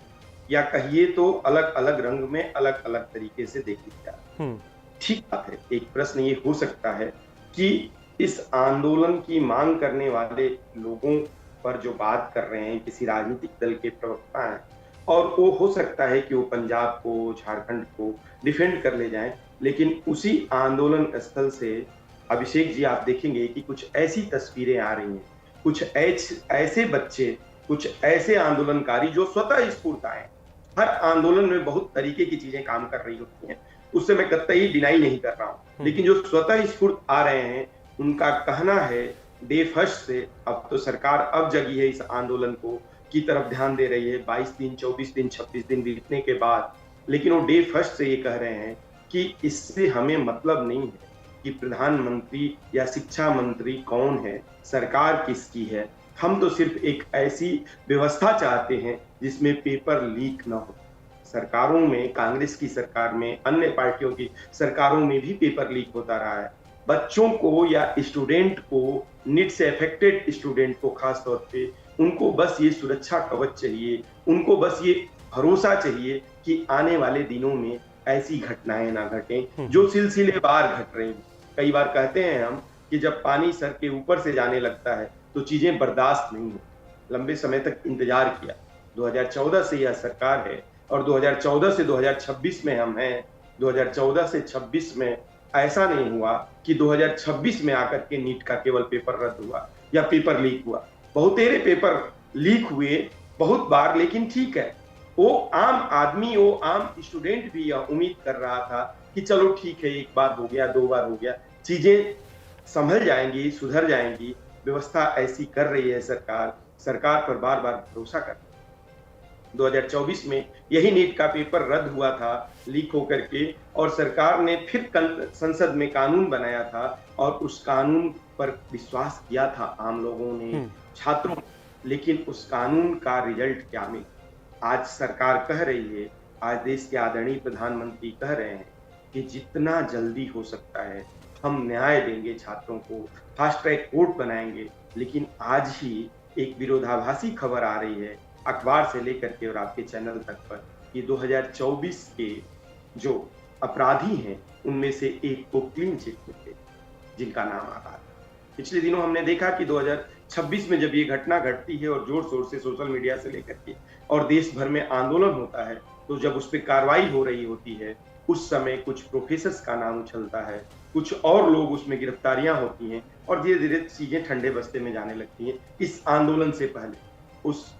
या कहिए तो अलग अलग रंग में अलग अलग तरीके से देखी जा रही है। ठीक बात है, एक प्रश्न ये हो सकता है कि इस आंदोलन की मांग करने वाले लोगों पर जो बात कर रहे हैं किसी राजनीतिक दल के प्रवक्ता हैं, और वो हो सकता है कि वो पंजाब को झारखंड को डिफेंड कर ले जाएं, लेकिन उसी आंदोलन स्थल से अभिषेक जी आप देखेंगे कि कुछ ऐसी तस्वीरें आ रही हैं, कुछ ऐसे बच्चे, कुछ ऐसे आंदोलनकारी जो स्वतः स्फूर्त आए। हर आंदोलन में बहुत तरीके की चीजें काम कर रही होती हैं, उससे मैं कतई डिनाई नहीं कर रहा हूँ, लेकिन जो स्वतः स्फूर्त आ रहे हैं उनका कहना है डे फर्स्ट से अब तो सरकार अब जगी है इस आंदोलन को की तरफ ध्यान दे रही है, 22 दिन 24 दिन 26 दिन बीतने के बाद, लेकिन वो डे फर्स्ट से ये कह रहे हैं कि इससे हमें मतलब नहीं है कि प्रधानमंत्री या शिक्षा मंत्री कौन है, सरकार किसकी है, हम तो सिर्फ एक ऐसी व्यवस्था चाहते हैं जिसमें पेपर लीक ना हो। सरकारों में, कांग्रेस की सरकार में, अन्य पार्टियों की सरकारों में भी पेपर लीक होता रहा है। बच्चों को या स्टूडेंट को, नीट से अफेक्टेड स्टूडेंट को खास तौर पे, उनको बस ये सुरक्षा कवच चाहिए, उनको बस ये भरोसा चाहिए कि आने वाले दिनों में ऐसी घटनाएं ना घटें जो सिलसिलेवार घट रही हैं। कई बार कहते हैं हम कि जब पानी सर के ऊपर से जाने लगता है तो चीजें बर्दाश्त नहीं होती। लंबे समय तक इंतजार किया, 2014 से यह सरकार है और 2014 से 2026 में हम हैं। 2014 से 26 में ऐसा नहीं हुआ कि 2026 में आकर के नीट का केवल पेपर रद्द हुआ या पेपर लीक हुआ। बहुतेरे पेपर लीक हुए बहुत बार, लेकिन ठीक है, वो आम आदमी, वो आम स्टूडेंट भी यह उम्मीद कर रहा था कि चलो ठीक है, एक बार हो गया, 2 बार हो गया, चीजें संभल जाएंगी, सुधर जाएंगी, व्यवस्था ऐसी कर रही है सरकार पर बार बार भरोसा कर। 2024 में यही नीट का पेपर रद्द हुआ था लीक होकर के, और सरकार ने फिर संसद में कानून बनाया था और उस कानून पर विश्वास किया था आम लोगों ने, छात्रों, लेकिन उस कानून का रिजल्ट क्या मिला। आज सरकार कह रही है, आज देश के आदरणीय प्रधानमंत्री कह रहे हैं कि जितना जल्दी हो सकता है हम न्याय देंगे छात्रों को, फास्ट ट्रैक कोर्ट बनाएंगे, लेकिन आज ही एक विरोधाभासी खबर आ रही है अखबार से लेकर के और आपके चैनल तक पर कि 2024 के जो अपराधी हैं उनमें से एक को क्लीन चिट मिले जिनका नाम आ रहा है। पिछले दिनों हमने देखा कि 2026 में जब ये घटना घटती है और जोर शोर से सोशल मीडिया से लेकर के और देश भर में आंदोलन होता है, तो जब उस पर कार्रवाई हो रही होती है, उस समय कुछ प्रोफेसर्स का नाम उछलता है, कुछ और लोग उसमें गिरफ्तारियां होती हैं और धीरे धीरे चीजें ठंडे बस्ते में जाने लगती हैं। इस आंदोलन से पहले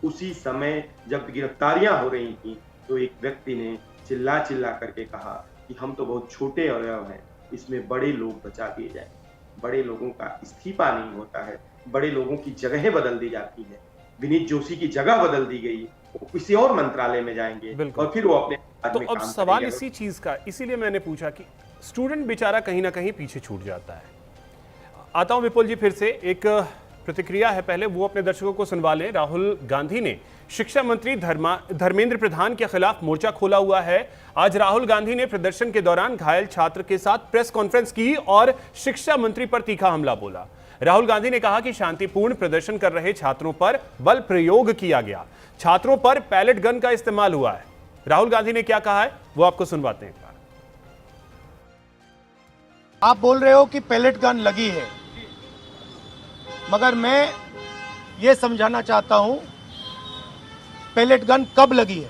उसी समय जब गिरफ्तारियां हो रही थी तो एक व्यक्ति ने चिल्ला करके कहा कि हम तो बहुत छोटे अवयव हैं, इसमें बड़े लोग बचा दिए जाएं। बड़े लोगों का इस्तीफा नहीं होता है, बड़े लोगों की जगहें बदल दी जाती है। विनीत जोशी की जगह बदल दी गई, वो किसी और मंत्रालय में जाएंगे और फिर वो अपने तो अब सवाल इसी चीज का, इसीलिए मैंने पूछा कि स्टूडेंट बेचारा कहीं ना कहीं पीछे छूट जाता है। आता हूं विपुल जी, फिर से एक प्रतिक्रिया है, पहले वो अपने दर्शकों को सुनवा लें। राहुल गांधी ने शिक्षा मंत्री धर्मेंद्र प्रधान के खिलाफ मोर्चा खोला हुआ है। आज राहुल गांधी ने प्रदर्शन के दौरान घायल छात्र के साथ प्रेस कॉन्फ्रेंस की और शिक्षा मंत्री पर तीखा हमला बोला। राहुल गांधी ने कहा कि शांतिपूर्ण प्रदर्शन कर रहे छात्रों पर बल प्रयोग किया गया, छात्रों पर पैलेट गन का इस्तेमाल हुआ है। राहुल गांधी ने क्या कहा है वो आपको सुनवाते हैं। आप बोल रहे हो कि पैलेट गन लगी है, मगर मैं ये समझाना चाहता हूं पैलेट गन कब लगी है।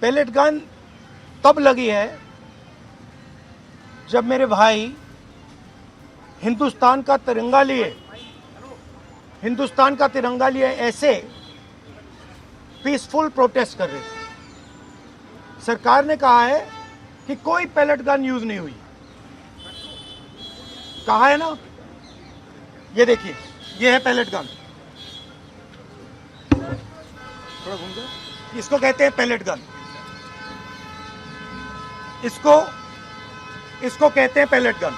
पैलेट गन तब लगी है जब मेरे भाई हिंदुस्तान का तिरंगा लिए ऐसे पीसफुल प्रोटेस्ट कर रहे थे। सरकार ने कहा है कि कोई पैलेट गन यूज नहीं हुई, कहा है ना। ये देखिए, ये है पैलेट गन, थोड़ा घूम जाए, इसको कहते हैं पैलेट गन, इसको कहते हैं पैलेट गन।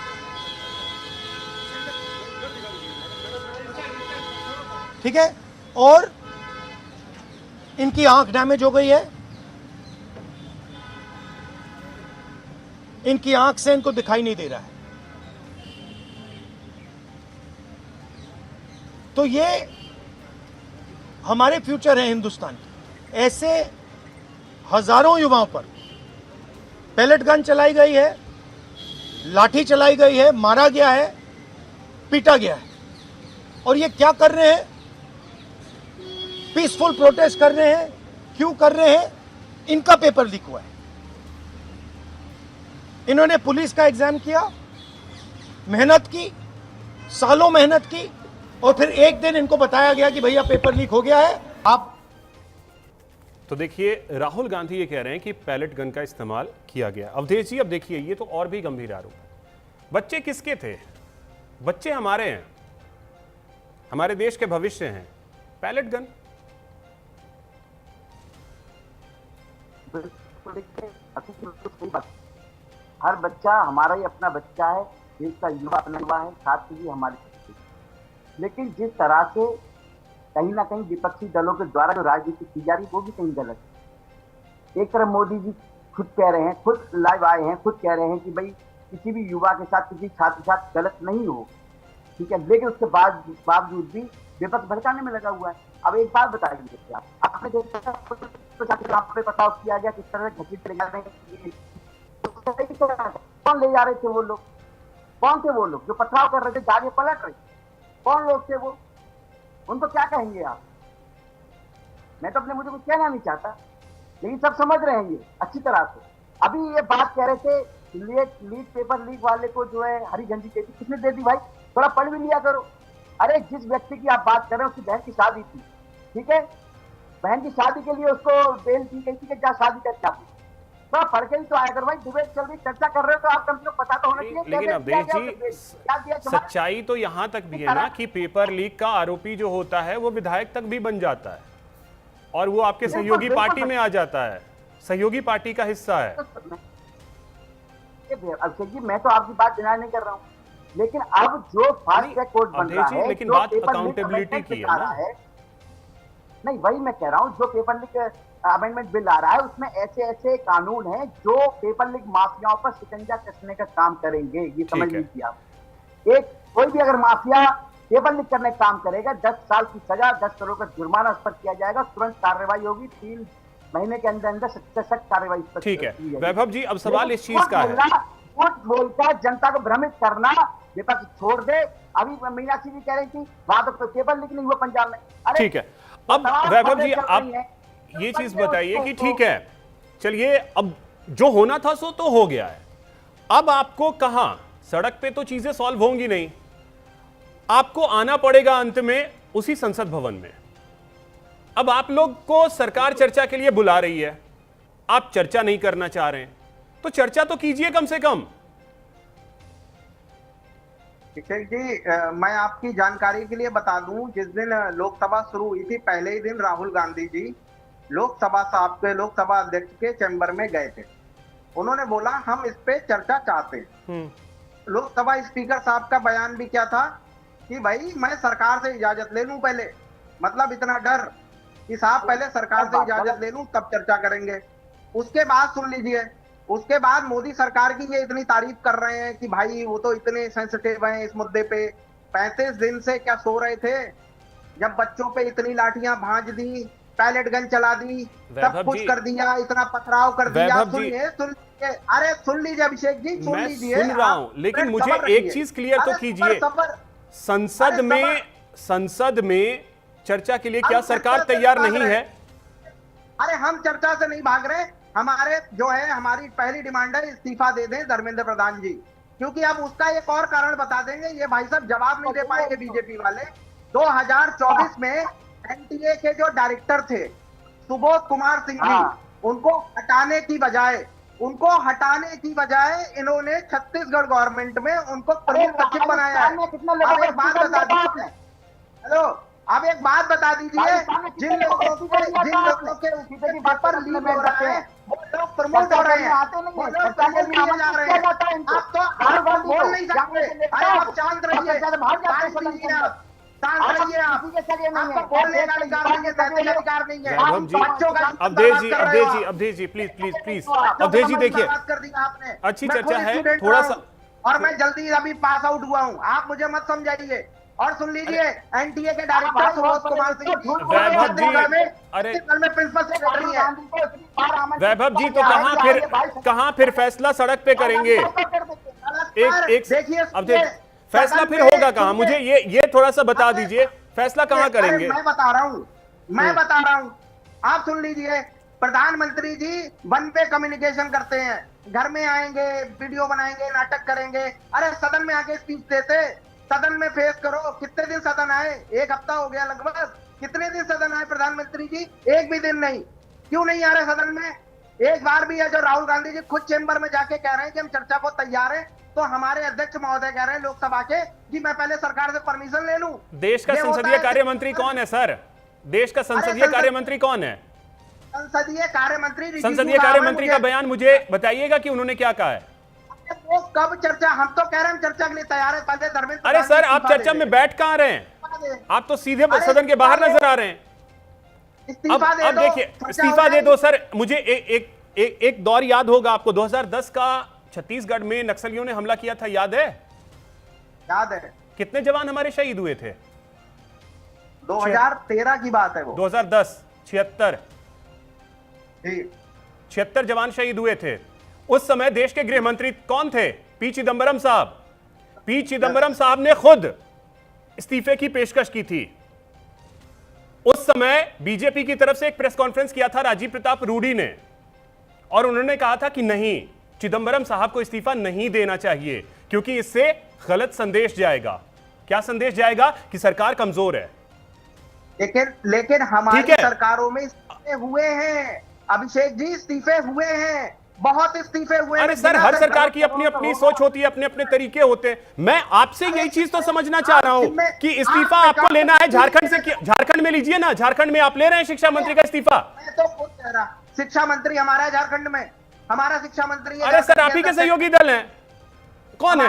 ठीक है, और इनकी आंख डैमेज हो गई है, इनकी आंख से इनको दिखाई नहीं दे रहा है। तो ये हमारे फ्यूचर है हिंदुस्तान के। ऐसे हजारों युवाओं पर पैलेट गन चलाई गई है, लाठी चलाई गई है, मारा गया है, पीटा गया है। और ये क्या कर रहे हैं? पीसफुल प्रोटेस्ट कर रहे हैं। क्यों कर रहे हैं? इनका पेपर लीक हुआ है। इन्होंने पुलिस का एग्जाम किया, मेहनत की, सालों मेहनत की, और फिर एक दिन इनको बताया गया कि भैया पेपर लीक हो गया है। आप तो देखिए, राहुल गांधी ये कह रहे हैं कि पैलेट गन का इस्तेमाल किया गया। अवधेश जी, अब देखिए, ये तो और भी गंभीर आरोप है। बच्चे किसके थे? बच्चे हमारे हैं, हमारे देश के भविष्य हैं। पैलेट गन हर बच्चा हमारा ही अपना बच्चा है, देश का युवा अपना युवा है, छात्र भी हमारे। लेकिन जिस तरह से कहीं ना कहीं विपक्षी दलों के द्वारा जो राजनीति की जा रही वो भी कहीं गलत है। एक तरफ मोदी जी खुद कह रहे हैं, खुद लाइव आए हैं, खुद कह रहे हैं कि भाई किसी भी युवा के साथ, किसी छात्र के साथ गलत नहीं हो, ठीक है। लेकिन उसके बावजूद भी विपक्ष भड़काने में लगा हुआ है। अब एक बात बताइए, आपने देखा पथराव किया गया, किस तरह घसीट ले जा रहे हैं, कौन ले जा रहे थे वो लोग? कौन थे वो लोग जो पथराव कर रहे थे, गाड़ी पलट रहे? कौन लोग थे वो? उनको क्या कहेंगे आप? मैं तो अपने मुझे कुछ कहना नहीं चाहता, लेकिन सब समझ रहे हैं ये अच्छी तरह से। अभी ये बात कह रहे थे लीक पेपर लीक वाले को जो है हरी झंडी दे दी, किसने दे दी भाई? थोड़ा पढ़ भी लिया करो। अरे जिस व्यक्ति की आप बात कर रहे हैं उसकी बहन की शादी थी, ठीक है, बहन की शादी के लिए उसको बेल दी गई थी कि जा शादी करके आप थोड़ा पढ़ के ही तो आया करो भाई। डिबेट चल रही, चर्चा कर रहे हो तो आप कम से कम पता तो होना चाहिए। लेकिन अवधेश जी, सच्चाई तो यहां तक भी है ना कि पेपर लीक का आरोपी जो होता है वो विधायक तक भी बन जाता है और वो आपके सहयोगी पार्टी में आ जाता है, सहयोगी पार्टी का हिस्सा है। अभिषेक जी, मैं तो आपकी बात डिनाई नहीं कर रहा हूँ, लेकिन अब जो फास्ट ट्रैक कोर्ट बन रहा है, लेकिन बात अकाउंटेबिलिटी की है ना। नहीं, वही मैं कह रहा हूँ, जो पेपर लीक अमेंडमेंट बिल आ रहा है उसमें ऐसे ऐसे कानून हैं जो पेपर लीक माफियाओं पर शिकंजा कसने का काम करेंगे। ये समझ लीजिए आप। एक कोई भी अगर माफिया पेपर लीक करने का काम करेगा, 10 साल की सजा, 10 करोड़ का जुर्माना उस पर किया जाएगा, तुरंत कार्रवाई होगी, 3 महीने के अंदर अंदर सख्त कार्रवाई पर। ठीक है वैभव जी, अब सवाल इस चीज का है, झूठ बोलकर जनता को भ्रमित करना विपक्ष छोड़ दे। अभी मीनाक्षी जी कह रही थी वहां तो पेपर लीक नहीं हुआ पंजाब में। ठीक है, अब वैभव जी आप ये चीज बताइए कि ठीक है, चलिए अब जो होना था सो तो हो गया है। अब आपको कहां, सड़क पे तो चीजें सॉल्व होंगी नहीं, आपको आना पड़ेगा अंत में उसी संसद भवन में। अब आप लोग को सरकार चर्चा के लिए बुला रही है, आप चर्चा नहीं करना चाह रहे हैं, तो चर्चा तो कीजिए कम से कम। अभिषेक जी, मैं आपकी जानकारी के लिए बता दूं, जिस दिन लोकसभा शुरू हुई थी पहले ही दिन राहुल गांधी जी लोकसभा अध्यक्ष के चैम्बर में गए थे। उन्होंने बोला हम इस पे चर्चा चाहते हैं। लोकसभा स्पीकर साहब का बयान भी क्या था कि भाई मैं सरकार से इजाजत ले लूं पहले, मतलब इतना डर कि साहब पहले सरकार से इजाजत ले लूं तब चर्चा करेंगे। उसके बाद सुन लीजिए, उसके बाद मोदी सरकार की ये इतनी तारीफ कर रहे हैं कि भाई वो तो इतने सेंसिटिव हैं इस मुद्दे पे। 35 दिन से क्या सो रहे थे जब बच्चों पे इतनी लाठियां भांज दी, पैलेट गन चला दी, सब कुछ कर दिया, इतना पथराव कर दिया। सुनिए, अरे सुन लीजिए अभिषेक जी, सुन लीजिए। सुन रहा हूं, लेकिन मुझे एक चीज क्लियर तो कीजिए, संसद में चर्चा के लिए क्या सरकार तैयार नहीं है? अरे हम चर्चा से नहीं भाग रहे, हमारे जो है हमारी पहली डिमांड है इस्तीफा दे दें धर्मेंद्र प्रधान जी, क्योंकि अब उसका एक और कारण बता देंगे, ये भाई साहब जवाब नहीं दे पाएंगे बीजेपी वाले। 2024 में एनटीए के जो डायरेक्टर थे सुबोध कुमार सिंह जी, उनको हटाने की बजाय इन्होंने छत्तीसगढ़ गवर्नमेंट में उनको प्रमुख सचिव बनाया है। अब एक बात बता दीजिए, हेलो, अब एक बात बता दीजिए, जिन लोगों के पेपर लीक हो रहा है वो लोग प्रमोट हो रहे हैं, वो लोग प्रमोट किए जा रहे हैं। आप तो आप बोल नहीं सकते, अरे आप शांत रहिए, आपको बोलने का अधिकार नहीं है, कहने का अधिकार नहीं है। बच्चों का अवधेश जी प्लीज अवधेश जी देखिए, कर दिया आपने, अच्छी चर्चा है, थोड़ा सा, और मैं जल्दी अभी पास आउट हुआ हूँ, आप मुझे मत समझाइए। और सुन लीजिए, एनटीए के डायरेक्टर सुबोध कुमार सिंह वैभव जी, अरे प्रिंसिपल सेक्रेटरी है। वैभव जी, तो कहां फिर फैसला सड़क पे करेंगे? देखिए, फैसला फिर होगा कहां? मुझे ये थोड़ा सा बता दीजिए, फैसला कहां करेंगे? मैं बता रहा हूं, आप सुन लीजिए। प्रधानमंत्री जी वन पे कम्युनिकेशन करते हैं, घर में आएंगे, वीडियो बनाएंगे, नाटक करेंगे। अरे सदन में आके स्पीच देते, सदन में फेस करो। कितने दिन सदन आए? 1 हफ्ता हो गया लगभग। कितने दिन सदन आए प्रधानमंत्री जी? एक भी दिन नहीं। क्यों नहीं आ रहे सदन में? एक बार भी है जो राहुल गांधी जी खुद चेंबर में जाके कह रहे हैं कि हम चर्चा को तैयार हैं, तो हमारे अध्यक्ष महोदय कह रहे हैं लोकसभा के कि मैं पहले सरकार से परमिशन ले लूं। देश का संसदीय कार्य मंत्री कौन है सर? देश का संसदीय कार्य मंत्री कौन है? संसदीय कार्य मंत्री का बयान मुझे बताइएगा कि उन्होंने क्या कहा है। वो कब चर्चा? हम तो कह रहे हैं चर्चा के लिए तैयार है, पहले धर्मेंद्र। अरे सर, आप चर्चा में बैठ कहां रहे हैं? आप तो सीधे सदन के बाहर नजर आ रहे हैं। अब देखिए, इस्तीफा दे दो सर। मुझे एक दौर याद होगा आपको, 2010 का छत्तीसगढ़ में नक्सलियों ने हमला किया था, याद है? याद है। कितने जवान हमारे शहीद हुए थे? 2013 की बात है वो। 2010 76 जवान शहीद हुए थे। उस समय देश के गृह मंत्री कौन थे? पी चिदंबरम साहब। पी चिदंबरम साहब ने खुद इस्तीफे की पेशकश की थी। उस समय बीजेपी की तरफ से एक प्रेस कॉन्फ्रेंस किया था राजीव प्रताप रूडी ने, और उन्होंने कहा था कि नहीं, चिदंबरम साहब को इस्तीफा नहीं देना चाहिए क्योंकि इससे गलत संदेश जाएगा। क्या संदेश जाएगा? कि सरकार कमजोर है। लेकिन हमारी सरकारों में इस्तीफे हुए हैं अभिषेक जी, इस्तीफे हुए हैं, बहुत इस्तीफे हुए हैं। अरे सर, हर सरकार की अपनी अपनी सोच होती है, अपने अपने तरीके होते हैं। मैं आपसे यही चीज तो समझना चाह रहा हूं कि इस्तीफा आपको लेना है झारखंड से, झारखंड में लीजिए ना। झारखंड में आप ले रहे हैं शिक्षा मंत्री का इस्तीफा। मैं तो खुद कह रहा, शिक्षा मंत्री हमारा झारखंड में, हमारा शिक्षा मंत्री है। अरे सर, आप ही के सहयोगी दल हैं। कौन है?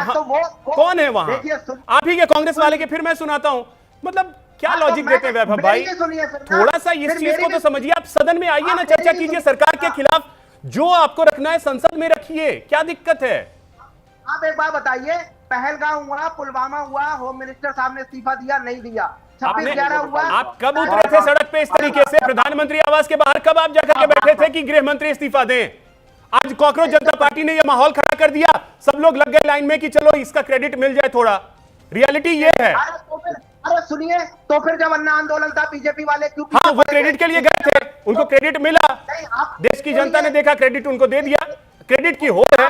कौन है वहां? आप ही के कांग्रेस वाले के। फिर मैं सुनाता हूं, मतलब क्या लॉजिक देते हैं वैभव भाई? थोड़ा सा इस चीज को तो समझिए। आप सदन में आइए ना, चर्चा कीजिए सरकार के खिलाफ। जो आपको रखना है संसद में रखिए, क्या दिक्कत है? आप एक बात बताइए, पहलगाम हुआ, पुलवामा हुआ, होम मिनिस्टर साहब ने इस्तीफा दिया, नहीं दिया। 26/11 हुआ। आप कब उतरे थे सड़क पे इस तरीके से? प्रधानमंत्री आवास के बाहर कब आप जाकर के बैठे थे कि गृह मंत्री इस्तीफा दें? आज कॉकरोच जनता पार्टी ने यह माहौल खड़ा कर दिया, सब लोग लग गए लाइन में कि चलो इसका क्रेडिट मिल जाए थोड़ा। रियलिटी ये है। अरे सुनिए, तो फिर जब अन्ना आंदोलन था बीजेपी वाले क्यों? हाँ, वो क्रेडिट के लिए गए थे, उनको क्रेडिट मिला, देश की जनता ने देखा, क्रेडिट उनको दे दिया। क्रेडिट की होड़ है।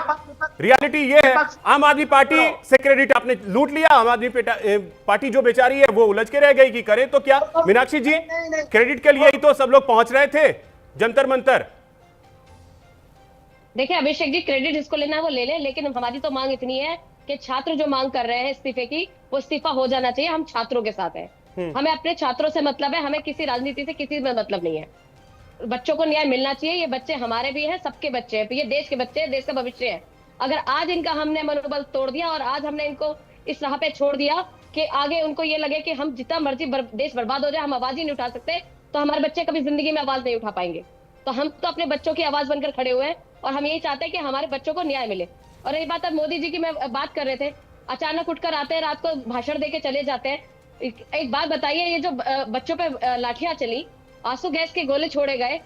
रियलिटी ये है, आम आदमी पार्टी से क्रेडिट आपने लूट लिया। आम आदमी पार्टी जो बेचारी है वो उलझ के रह गई कि करें तो क्या। मीनाक्षी जी, क्रेडिट के लिए ही तो सब लोग पहुंच रहे थे जंतर मंतर। देखिए अभिषेक जी, क्रेडिट जिसको लेना है वो ले ले, लेकिन हमारी तो मांग इतनी है कि छात्र जो मांग कर रहे हैं इस्तीफे की, वो इस्तीफा हो जाना चाहिए। हम छात्रों के साथ हैं, हमें अपने छात्रों से मतलब है, हमें किसी राजनीति से किसी में मतलब नहीं है। बच्चों को न्याय मिलना चाहिए। ये बच्चे हमारे भी हैं, सबके बच्चे हैं, ये देश के बच्चे हैं, देश का भविष्य है। अगर आज इनका हमने मनोबल तोड़ दिया और आज हमने इनको इस राह पे छोड़ दिया कि आगे उनको ये लगे कि हम जितना मर्जी देश बर्बाद हो जाए, हम आवाज ही नहीं उठा सकते, तो हमारे बच्चे कभी जिंदगी में आवाज नहीं उठा पाएंगे। तो हम तो अपने बच्चों की आवाज बनकर खड़े हुए हैं और हम यही चाहते हैं कि हमारे बच्चों को न्याय मिले। और रही बात अब मोदी जी की, मैं बात कर रहे थे, अचानक उठकर आते हैं, रात को भाषण देके चले जाते हैं। एक बात बताइए, ये जो बच्चों पे लाठियां चली, आंसू गैस के गोले छोड़े गए,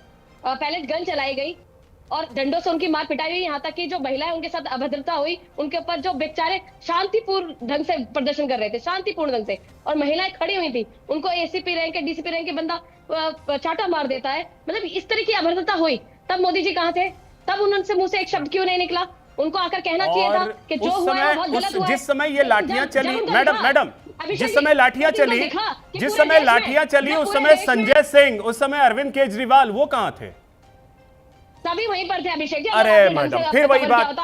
पैलेट गन चलाई गई और डंडों से उनकी मार पिटाई हुई, यहाँ तक कि जो महिलाएं उनके साथ अभद्रता हुई, उनके ऊपर जो बेचारे शांतिपूर्ण ढंग से प्रदर्शन कर रहे थे, शांतिपूर्ण ढंग से, और महिलाएं खड़ी हुई थी, उनको एसीपी रैंक के डीसीपी रैंक के बंदा चाटा मार देता है। मतलब इस तरह की अभद्रता हुई, तब मोदी जी कहाँ थे? तब उनसे मुंह से एक शब्द क्यों नहीं निकला? उनको आकर कहना चाहिए था कि जो हुआ है बहुत गलत हुआ है। जिस समय ये लाठियां चली, मैडम जिस समय लाठियां चली, उस समय संजय सिंह, उस समय अरविंद केजरीवाल, वो कहाँ थे? सभी वहीं पर थे अभिषेक जी। अरे मैडम, फिर वही बात।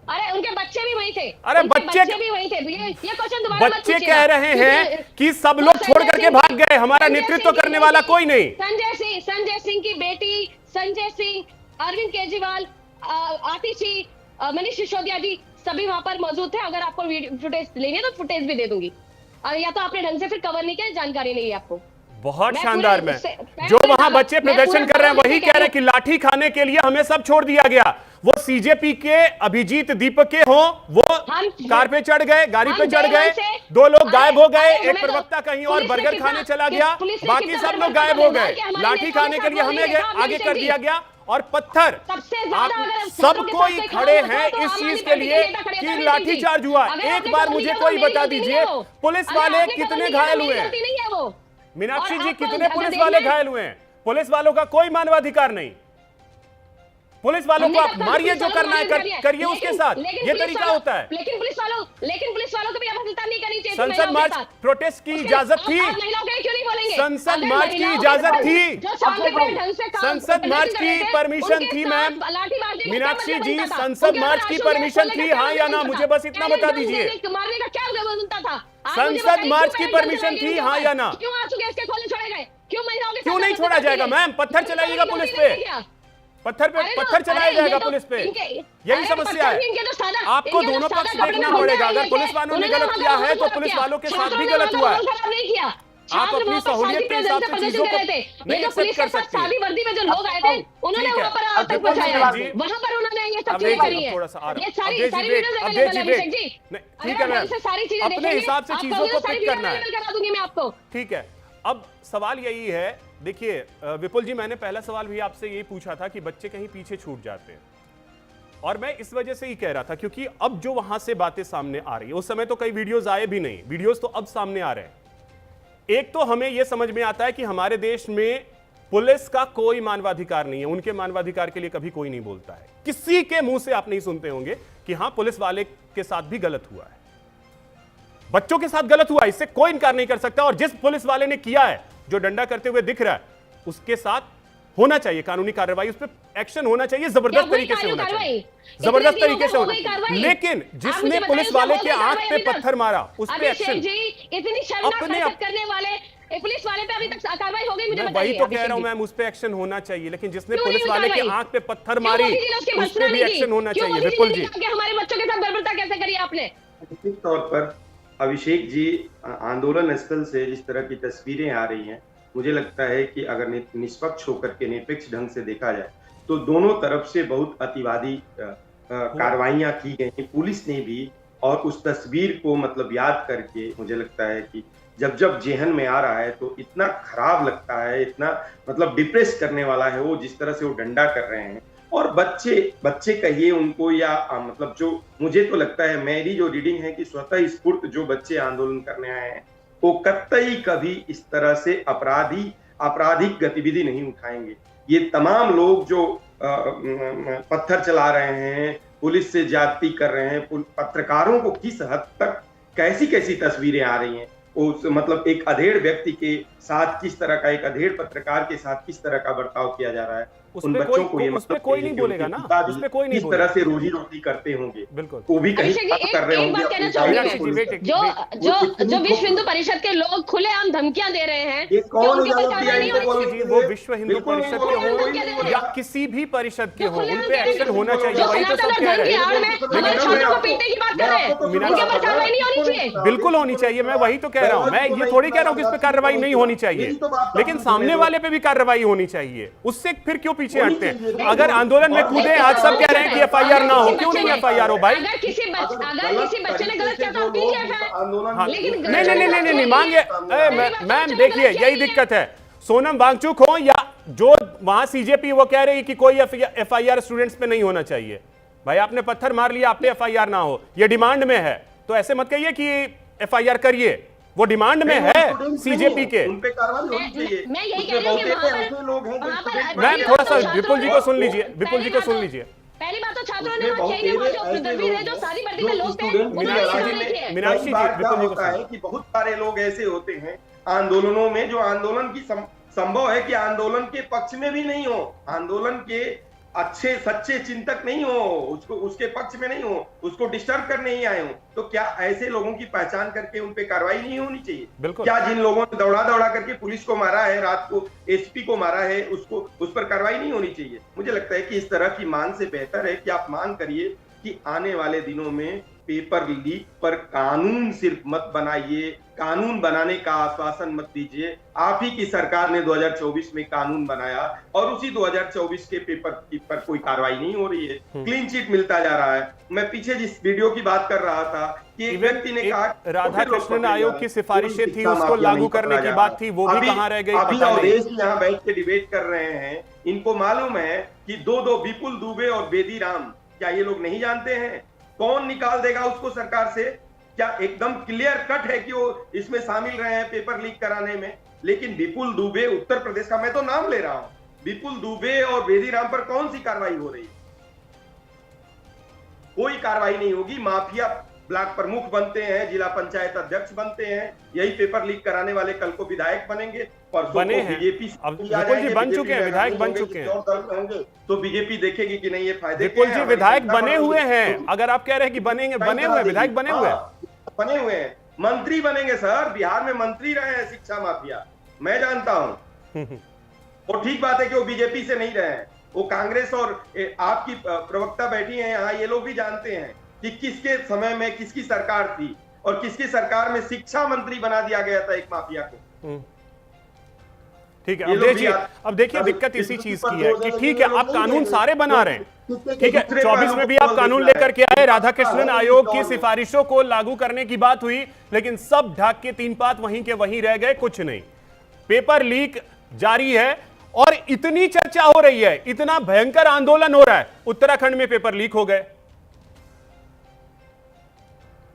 अरे उनके बच्चे भी वहीं थे। अरे बच्चे भी वहीं थे। ये क्वेश्चन दोबारा मत बच्चे पूछिएगा। कह रहे हैं कि सब लोग छोड़ करके भाग गए, हमारा नेतृत्व करने वाला कोई नहीं। संजय सिंह की बेटी, संजय सिंह, अरविंद केजरीवाल, आतिशी, मनीष सिसोदिया जी, सभी वहां पर मौजूद थे। अगर आपको फुटेज लेनी है तो फुटेज भी दे दूंगी। या तो आपने ढंग से फिर कवर नहीं किया, जानकारी नहीं है आपको। बहुत शानदार। में जो वहां बच्चे प्रदर्शन कर रहे हैं वही कह रहे हैं कि लाठी खाने के लिए हमें सब छोड़ दिया गया। वो सीजेपी के अभिजीत दीपक के हों, वो कार पे चढ़ गए, गाड़ी पे चढ़ गए, 2 लोग गायब हो गए, एक प्रवक्ता कहीं और बर्गर खाने चला गया, बाकी सब लोग गायब हो गए। लाठी खाने के लिए हमें आगे कर दिया गया और पत्थर। सब कोई खड़े हैं इस चीज के लिए कि लाठीचार्ज हुआ। एक बार मुझे कोई बता दीजिए, पुलिस वाले कितने घायल हुए हैं? मीनाक्षी जी, कितने पुलिस वाले घायल हुए हैं? पुलिस वालों का कोई मानवाधिकार नहीं। पुलिस वालों को आप मारिए, जो करना है करिए उसके साथ। ये तरीका होता है। लेकिन पुलिस वालों को भी अभद्रता नहीं करनी चाहिए। संसद मार्च प्रोटेस्ट की इजाजत थी। संसद मार्च की इजाजत थी। संसद मार्च की परमिशन थी मैम। मीनाक्षी जी, संसद मार्च की परमिशन थी, हाँ या ना? मुझे बस इतना बता दीजिए। संसद मार्च की परमिशन थी, हाँ या ना? क्यों नहीं छोड़ा जाएगा मैम? पत्थर चलाइएगा पुलिस पे, पत्थर चलाया जाएगा पुलिस पे। यही समस्या है। आपको दोनों पक्ष देखना पड़ेगा। अगर पुलिस वालों ने गलत किया है तो पुलिस वालों के साथ भी गलत हुआ है। आप अपनी सहूलियत के हिसाब से चीजों को नहीं एक्सेप्ट कर सकते। सादी वर्दी में जो लोग आए थे, उन्होंने वहां पर आतंक मचाया, वहां पर उन्होंने ये सब चीजें करी है। ये सारी वीडियोस अवेलेबल है जी। ठीक है मैम, अपने हिसाब से चीजों को पिक करना है। करा दूंगी मैं आपको। ठीक है। अब सवाल यही है, देखिए विपुल जी, मैंने पहला सवाल भी आपसे यही पूछा था कि बच्चे कहीं पीछे छूट जाते हैं, और मैं इस वजह से ही कह रहा था क्योंकि अब जो वहां से बातें सामने आ रही है, उस समय तो कई वीडियोस आए भी नहीं, वीडियोस तो अब सामने आ रहे हैं। एक तो हमें यह समझ में आता है कि हमारे देश में पुलिस का कोई मानवाधिकार नहीं है, उनके मानवाधिकार के लिए कभी कोई नहीं बोलता है। किसी के मुंह से आप नहीं सुनते होंगे कि हां पुलिस वाले के साथ भी गलत हुआ है, बच्चों के साथ गलत हुआ, इससे कोई इनकार नहीं कर सकता। और जिस पुलिस वाले ने किया है, जो डंडा करते हुए दिख रहा है, उसके साथ होना चाहिए कानूनी कार्रवाई, उस पर एक्शन होना चाहिए, जबरदस्त तरीके से होना चाहिए, जबरदस्त तरीके से होना चाहिए। लेकिन जिसने पुलिस वाले के आंख पे पत्थर मारा, उस पर एक्शन अपने करने वाले पुलिस वाले पे अभी तक कार्रवाई हो गई? मुझे बताइए। वही तो कह रहा हूं मैम, उस पे एक्शन होना चाहिए, लेकिन जिसने पुलिस वाले के आंख पे पत्थर मारी, उस पे भी एक्शन होना चाहिए। विपुल जी, हमारे बच्चों के साथ बर्बरता कैसे करी आपने? निश्चित तौर पर अभिषेक जी, आंदोलन स्थल से जिस तरह की तस्वीरें आ रही हैं, मुझे लगता है कि अगर निष्पक्ष होकर के निरपेक्ष ढंग से देखा जाए तो दोनों तरफ से बहुत अतिवादी कार्रवाइयां की गई, पुलिस ने भी। और उस तस्वीर को मतलब याद करके मुझे लगता है कि जब जेहन में आ रहा है तो इतना खराब लगता है, इतना मतलब डिप्रेस करने वाला है वो, जिस तरह से वो डंडा कर रहे हैं। और बच्चे कहिए उनको, या मतलब जो मुझे तो लगता है, मेरी जो रीडिंग है कि स्वतः स्फूर्त जो बच्चे आंदोलन करने आए हैं, वो कतई कभी इस तरह से आपराधिक गतिविधि नहीं उठाएंगे। ये तमाम लोग जो पत्थर चला रहे हैं, पुलिस से ज्यादती कर रहे हैं, पत्रकारों को किस हद तक कैसी कैसी तस्वीरें आ रही हैं, उस मतलब एक अधेड़ व्यक्ति के साथ किस तरह का, एक अधेड़ पत्रकार के साथ किस तरह का बर्ताव किया जा रहा है। उन बच्चों को ये मतलब कोई नहीं बोलेगा ना, उसपे कोई नहीं किस तरह से रोजी रोटी करते होंगे, बिल्कुल वो भी कहीं अभिषेक जी, कर रहे एक बात कहना होंगे। जो विश्व हिंदू परिषद के लोग खुलेआम धमकियां दे रहे हैं, ये कौन उनके ऊपर इजाजत कार्रवाई दिया नहीं इनको होनी बोलने चाहिए? के वो लिए? विश्व हिंदू बिल्कुल परिषद नहीं के बोलने हो चाहिए। या किसी भी परिषद के जो हो, उन खुलेआम पे कह रहे एक्शन हैं, होना चाहिए। जो वही तो सनातन सब कह धर्म रहे की हैं। आड़ में हमारे छात्रों को पीटने की बात कर रहे हैं, उनके ऊपर कार्रवाई नहीं होनी चाहिए? बिल्कुल होनी चाहिए, मैं वही तो कह रहा हूं। मैं ये थोड़ी कह रहा हूं कि इस पे कार्रवाई नहीं होनी चाहिए, लेकिन सामने वाले पे भी कार्रवाई होनी चाहिए। उससे फिर क्यों पीछे हटते हैं? अगर आंदोलन में कूदे, आज सब कह रहे हैं कि एफआईआर ना हो, क्यों नहीं एफआईआर हो भाई? अगर किसी बच्चे ने गलत किया तो आप कीजिए एफआईआर, लेकिन नहीं मांगे। मैम देखिए, यही दिक्कत है। सोनम वांगचुक हो या जो वहां सीजेपी, वो कह रही है कि कोई एफआईआर स्टूडेंट्स पे नहीं होना चाहिए। भाई आपने पत्थर मार लिया, आप पे एफआईआर ना हो, ये डिमांड में है, तो ऐसे मत कहिए कि एफआईआर करिए, वो डिमांड में है सीजेपी के। उन पे कार्रवाई होनी चाहिए। मैं यही कह रही हूँ कि वहाँ पर मैम थोड़ा सा विपुल जी को सुन लीजिए, विपुल जी को सुन लीजिए। पहली बात तो छात्रों ने बात यही नहीं, जो तस्वीर है, जो सारी वर्दी में लोग थे, मीनाक्षी जी, विपुल जी को है कि बहुत सारे लोग ऐसे होते हैं आंदोलनों में, जो आंदोलन की संभव है कि आंदोलन के पक्ष में भी नहीं हो, आंदोलन के अच्छे सच्चे चिंतक नहीं हो, उसको उसके पक्ष में नहीं हो, उसको डिस्टर्ब करने ही आए हो, तो क्या ऐसे लोगों की पहचान करके उन पे कार्रवाई नहीं होनी चाहिए? क्या जिन लोगों ने दौड़ा दौड़ा करके पुलिस को मारा है, रात को एसपी को मारा है, उसको उस पर कार्रवाई नहीं होनी चाहिए? मुझे लगता है कि इस तरह की मांग से बेहतर है कि आप मांग करिए कि आने वाले दिनों में पेपर लीक पर कानून सिर्फ मत बनाइए, कानून बनाने का आश्वासन मत दीजिए। आप ही की सरकार ने 2024 में कानून बनाया और उसी 2024 के पेपर पर कोई कार्रवाई नहीं हो रही है, क्लीन चिट मिलता जा रहा है। मैं पीछे जिस वीडियो की बात कर रहा था कि एक व्यक्ति ने कहा राधा कृष्णन आयोग की सिफारिशें थी, उसको लागू करने की बात थी, वो भी कहां रह गई? अभी अवधेश यहाँ बैठ के डिबेट कर रहे हैं, इनको मालूम है कि दो विपुल दुबे और बेदी राम, क्या ये लोग नहीं जानते हैं? कौन निकाल देगा उसको सरकार से? क्या एकदम क्लियर कट है कि वो इसमें शामिल रहे हैं पेपर लीक कराने में? लेकिन विपुल दुबे, उत्तर प्रदेश का मैं तो नाम ले रहा हूं, विपुल दुबे और बेदीराम पर कौन सी कार्रवाई हो रही है? कोई कार्रवाई नहीं होगी। माफिया ब्लॉक प्रमुख बनते हैं, जिला पंचायत अध्यक्ष बनते हैं, यही पेपर लीक कराने वाले कल को विधायक बनेंगे, परसों बने को हैं, बीजेपी विपुल जी बन चुके हैं, विधायक बन चुके हैं, तो बीजेपी देखेगी कि नहीं ये फायदे। विपुल जी विधायक बने हुए हैं, अगर आप कह रहे हैं कि बनेंगे, बने हुए विधायक बने हुए हैं, मंत्री बनेंगे सर। बिहार में मंत्री रहे हैं शिक्षा माफिया, मैं जानता हूं। और ठीक बात है कि वो बीजेपी से नहीं रहे हैं, वो कांग्रेस और आपकी प्रवक्ता बैठी हैं यहाँ, ये लोग भी जानते हैं कि किसके समय में किसकी सरकार थी और किसकी सरकार में शिक्षा मंत्री बना दिया गया था एक माफिया को। ठीक है, अब देखिए दिक्कत इसी चीज की है कि ठीक है आप कानून सारे बना रहे हैं, ठीक है 24 में भी आप कानून लेकर के आए, राधा कृष्णन आयोग की सिफारिशों को लागू करने की बात हुई, लेकिन सब ढाक के तीन पात वहीं के वहीं रह गए, कुछ नहीं। पेपर लीक जारी है और इतनी चर्चा हो रही है, इतना भयंकर आंदोलन हो रहा है, उत्तराखंड में पेपर लीक हो गए,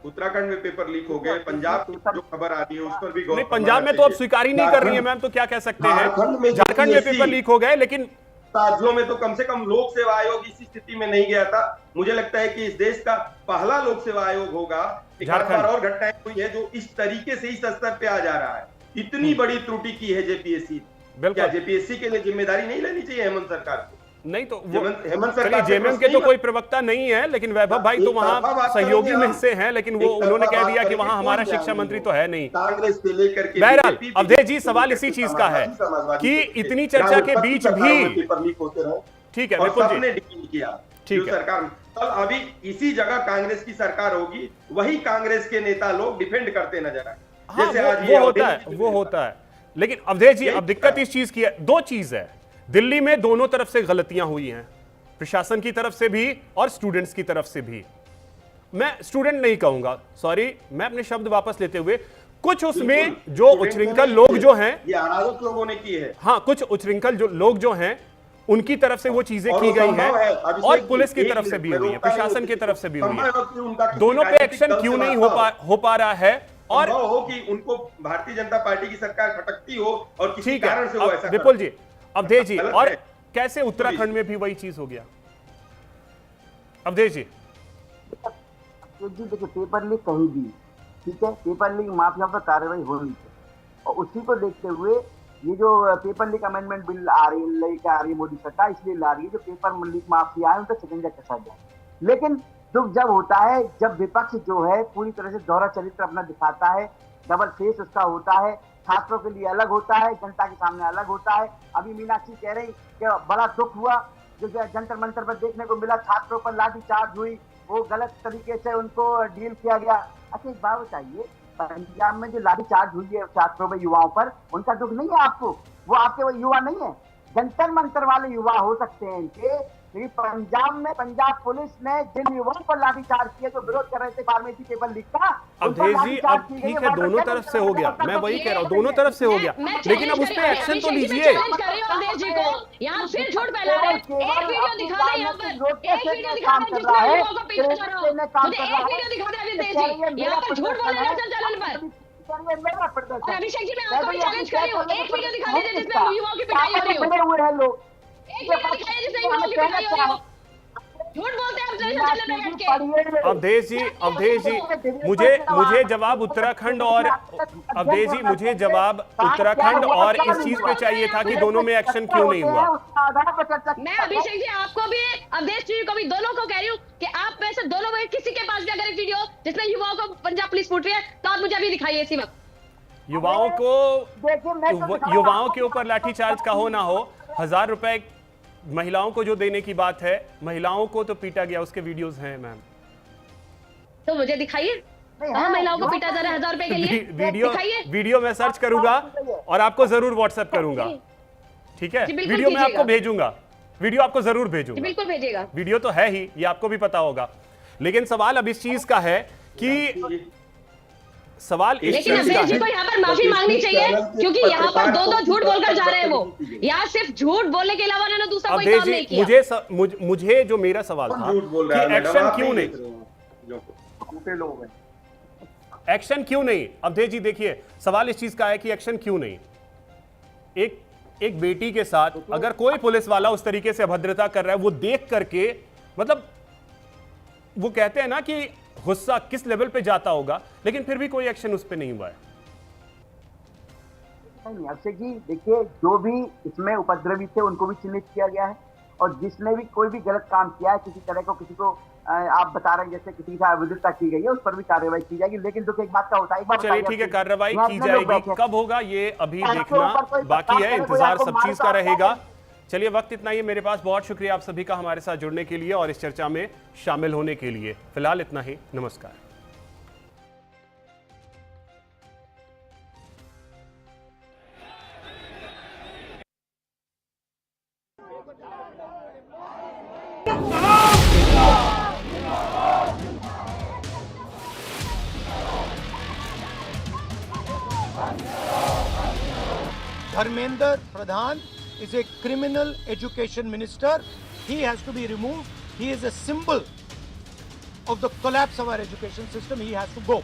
उत्तराखंड में पेपर लीक हो गए, पंजाब जो खबर आ रही है उस पर भी गौर। नहीं, पंजाब में तो अब स्वीकार ही नहीं कर रही है मैम, तो क्या कह सकते हैं? झारखंड में पेपर लीक हो गए, लेकिन राज्यों में तो कम से कम लोक सेवा आयोग इसी स्थिति में नहीं गया था। मुझे लगता है कि इस देश का पहला लोक सेवा आयोग होगा। एक बार और घटनाएं हुई है जो इस तरीके से इस स्तर पे आ जा रहा है। इतनी बड़ी त्रुटि की है जेपीएससी। क्या जेपीएससी के लिए जिम्मेदारी नहीं लेनी चाहिए हेमंत सरकार को? नहीं तो हेमंत सरकार, जेएमएम के तो कोई प्रवक्ता नहीं है, लेकिन वैभव भाई तो वहां सहयोगी में से हैं, लेकिन वो उन्होंने कह दिया कि वहां हमारा शिक्षा मंत्री तो है नहीं। कांग्रेस से लेकर के बहरहाल अवधेश जी सवाल इसी चीज का है कि इतनी चर्चा के बीच भी, ठीक है विपुल जी, ठीक है सरकार कल अभी इसी जगह कांग्रेस की सरकार होगी, वही कांग्रेस के नेता लोग डिफेंड करते नजर आए। वो होता है, लेकिन अवधेश जी अब दिक्कत इस चीज की है, दो चीज है, दिल्ली में दोनों तरफ से गलतियां हुई हैं, प्रशासन की तरफ से भी और स्टूडेंट्स की तरफ से भी। मैं स्टूडेंट नहीं कहूंगा, सॉरी, मैं अपने शब्द वापस लेते हुए, कुछ उसमें जो उच्छृंखल लोग जो हैं, ये अराजक लोगों ने की है, हाँ कुछ उच्छृंखल जो लोग जो हैं उनकी तरफ से वो चीजें की गई हैं और पुलिस की तरफ से भी हुई है, प्रशासन की तरफ से भी हुई है। दोनों पे एक्शन क्यों नहीं हो पा रहा है? और हो कि उनको भारतीय जनता पार्टी की सरकार खटकती हो और किसी कारण से वो ऐसा विपुल जी, अवधेश जी, और कैसे उत्तराखंड में भी वही चीज हो गया? अवधेश जी देखिए, पेपर लीक कहीं भी, ठीक है, पेपर लीक माफिया पर कार्रवाई होनी चाहिए और उसी को देखते हुए ये जो पेपर लीक अमेंडमेंट बिल आ रही है मोदी सरकार इसलिए ला रही है जो पेपर लीक माफिया है उन पर शिकंजा कसा जाए। लेकिन दुख जब होता है जब विपक्ष जो है पूरी तरह से दोहरा चरित्र अपना दिखाता है, डबल फेस उसका होता है, छात्रों के लिए अलग होता है, जनता के सामने अलग होता है। अभी मीनाक्षी कह रही कि बड़ा दुख हुआ जो जंतर मंतर पर देखने को मिला, छात्रों पर लाठीचार्ज हुई, वो गलत तरीके से उनको डील किया गया। अच्छा एक बात बताइए, पंजाब में जो लाठीचार्ज हुई है छात्रों में, युवाओं पर, उनका दुख नहीं है आपको? वो आपके वो युवा नहीं है, जंतर मंतर वाले युवा हो सकते हैं इनके, लेकिन पंजाब में पंजाब पुलिस ने जिन युवाओं पर लाठीचार्ज किया जो विरोध कर रहे थे फार्मेसी पेपर लीक का। अवधेश जी अब ठीक है, दोनों तरफ से हो गया, मैं वही कह रहा हूँ, दोनों तरफ से हो गया, लेकिन अब उस पर एक्शन तो लीजिए। अवधेश जी को यहाँ फिर झूठ फैला रहे हैं। एक वीडियो दिखा दे, यहाँ पर एक वीडियो दिखा दे जिसमें युवाओं को पीछे कर रहा हो। मुझे एक वीडियो दिखा दे अवधेश जी, यहाँ पर झूठ बोल रहे हैं चैनल पर। और अभिषेक जी मैं आपको भी चैलेंज कर रही हूँ, एक वीडियो दिखा दीजिए जिसमें युवाओं की पिटाई हो रही हो। एक वीडियो दिखाइए जिसमें युवाओं की पिटाई हो रही हो। झूठ बोलते हैं चैनल में बैठ के। अवधेश जी मुझे जवाब उत्तराखंड और अवधेश जी मुझे जवाब उत्तराखंड और इस चीज पे चाहिए था कि दोनों में एक्शन क्यों नहीं हुआ। मैं अभिषेक जी आपको भी अवधेश जी को भी दोनों को कह रही हूँ कि आप में से दोनों में किसी के पास भी अगर एक वीडियो जिसमें युवाओं को पंजाब पुलिस पूछ रही है तो आप मुझे अभी दिखाइए इसी वक्त। युवाओं के ऊपर लाठीचार्ज का हो ना हो, 1000 रुपए महिलाओं को जो देने की बात है, महिलाओं को तो पीटा गया, उसके वीडियोस हैं मैम, तो मुझे दिखाइए कहाँ महिलाओं को पीटा जा रहा है 1000 रुपए के लिए। वीडियो मैं सर्च करूंगा और आपको जरूर व्हाट्सएप करूंगा, ठीक है? वीडियो मैं आपको भेजूंगा, वीडियो आपको जरूर भेजूंगा, बिल्कुल भेजिएगा। वीडियो तो है ही, ये आपको भी पता होगा, लेकिन सवाल अब इस चीज का है कि लेकिन अवधेश जी को यहाँ पर माफी मांगनी चाहिए क्योंकि यहाँ पर दो झूठ बोलकर जा रहे हैं वो, यहाँ सिर्फ झूठ बोलने के अलावा उन्होंने दूसरा कोई काम नहीं किया। मुझे जो मेरा सवाल था कि एक्शन क्यों नहीं, एक्शन क्यों नहीं? अवधेश जी देखिए, सवाल इस चीज का है कि एक्शन क्यों नहीं? एक बेटी के साथ अगर कोई पुलिस वाला उस तरीके से अभद्रता कर रहा है, वो देख करके मतलब वो कहते हैं ना कि गुस्सा किस लेवल पे जाता होगा, लेकिन फिर भी कोई एक्शन उस पे नहीं हुआ है। नहीं अभिषेक जी देखिए, जो भी इसमें उपद्रवी थे उनको भी चिन्हित किया गया है और जिसने भी कोई भी गलत काम किया है, किसी तरह को किसी को आप बता रहे हैं जैसे किसी का विरुद्धता की गई है, उस पर भी कार्रवाई की जाएगी। लेकिन दुख एक बात का होता है, चलिए ठीक है, कार्रवाई की जाएगी, कब होगा ये अभी देखना बाकी है, इंतजार सब चीज का रहेगा। चलिए वक्त इतना ही, मेरे पास बहुत शुक्रिया आप सभी का हमारे साथ जुड़ने के लिए और इस चर्चा में शामिल होने के लिए। फिलहाल इतना ही, नमस्कार। Dharmendra Pradhan is a criminal education minister. He has to be removed. He is a symbol of the collapse of our education system. He has to go.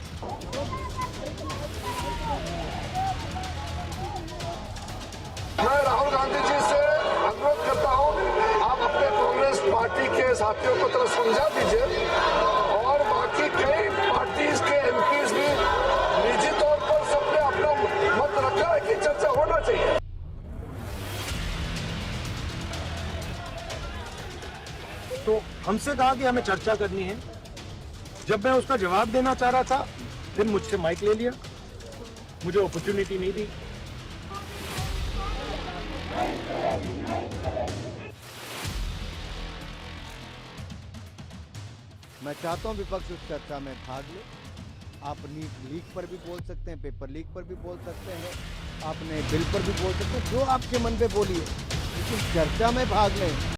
मैं राहुल गांधी जी से अनुरोध करता हूं, आप अपने कांग्रेस पार्टी के साथियों को तरफ समझा दीजिए और बाकी कई पार्टीज के एमपीज भी निजी तौर पर सबने अपना मत रखा है कि चर्चा होना चाहिए। तो हमसे कहा कि हमें चर्चा करनी है। जब मैं उसका जवाब देना चाह रहा था, फिर मुझसे माइक ले लिया, मुझे अपॉर्चुनिटी नहीं दी। मैं चाहता हूं विपक्ष उस चर्चा में भाग ले। आप नीट लीक पर भी बोल सकते हैं, पेपर लीक पर भी बोल सकते हैं, आपने बिल पर भी बोल सकते हैं, जो आपके मन पे बोलिए, लेकिन चर्चा में भाग लें।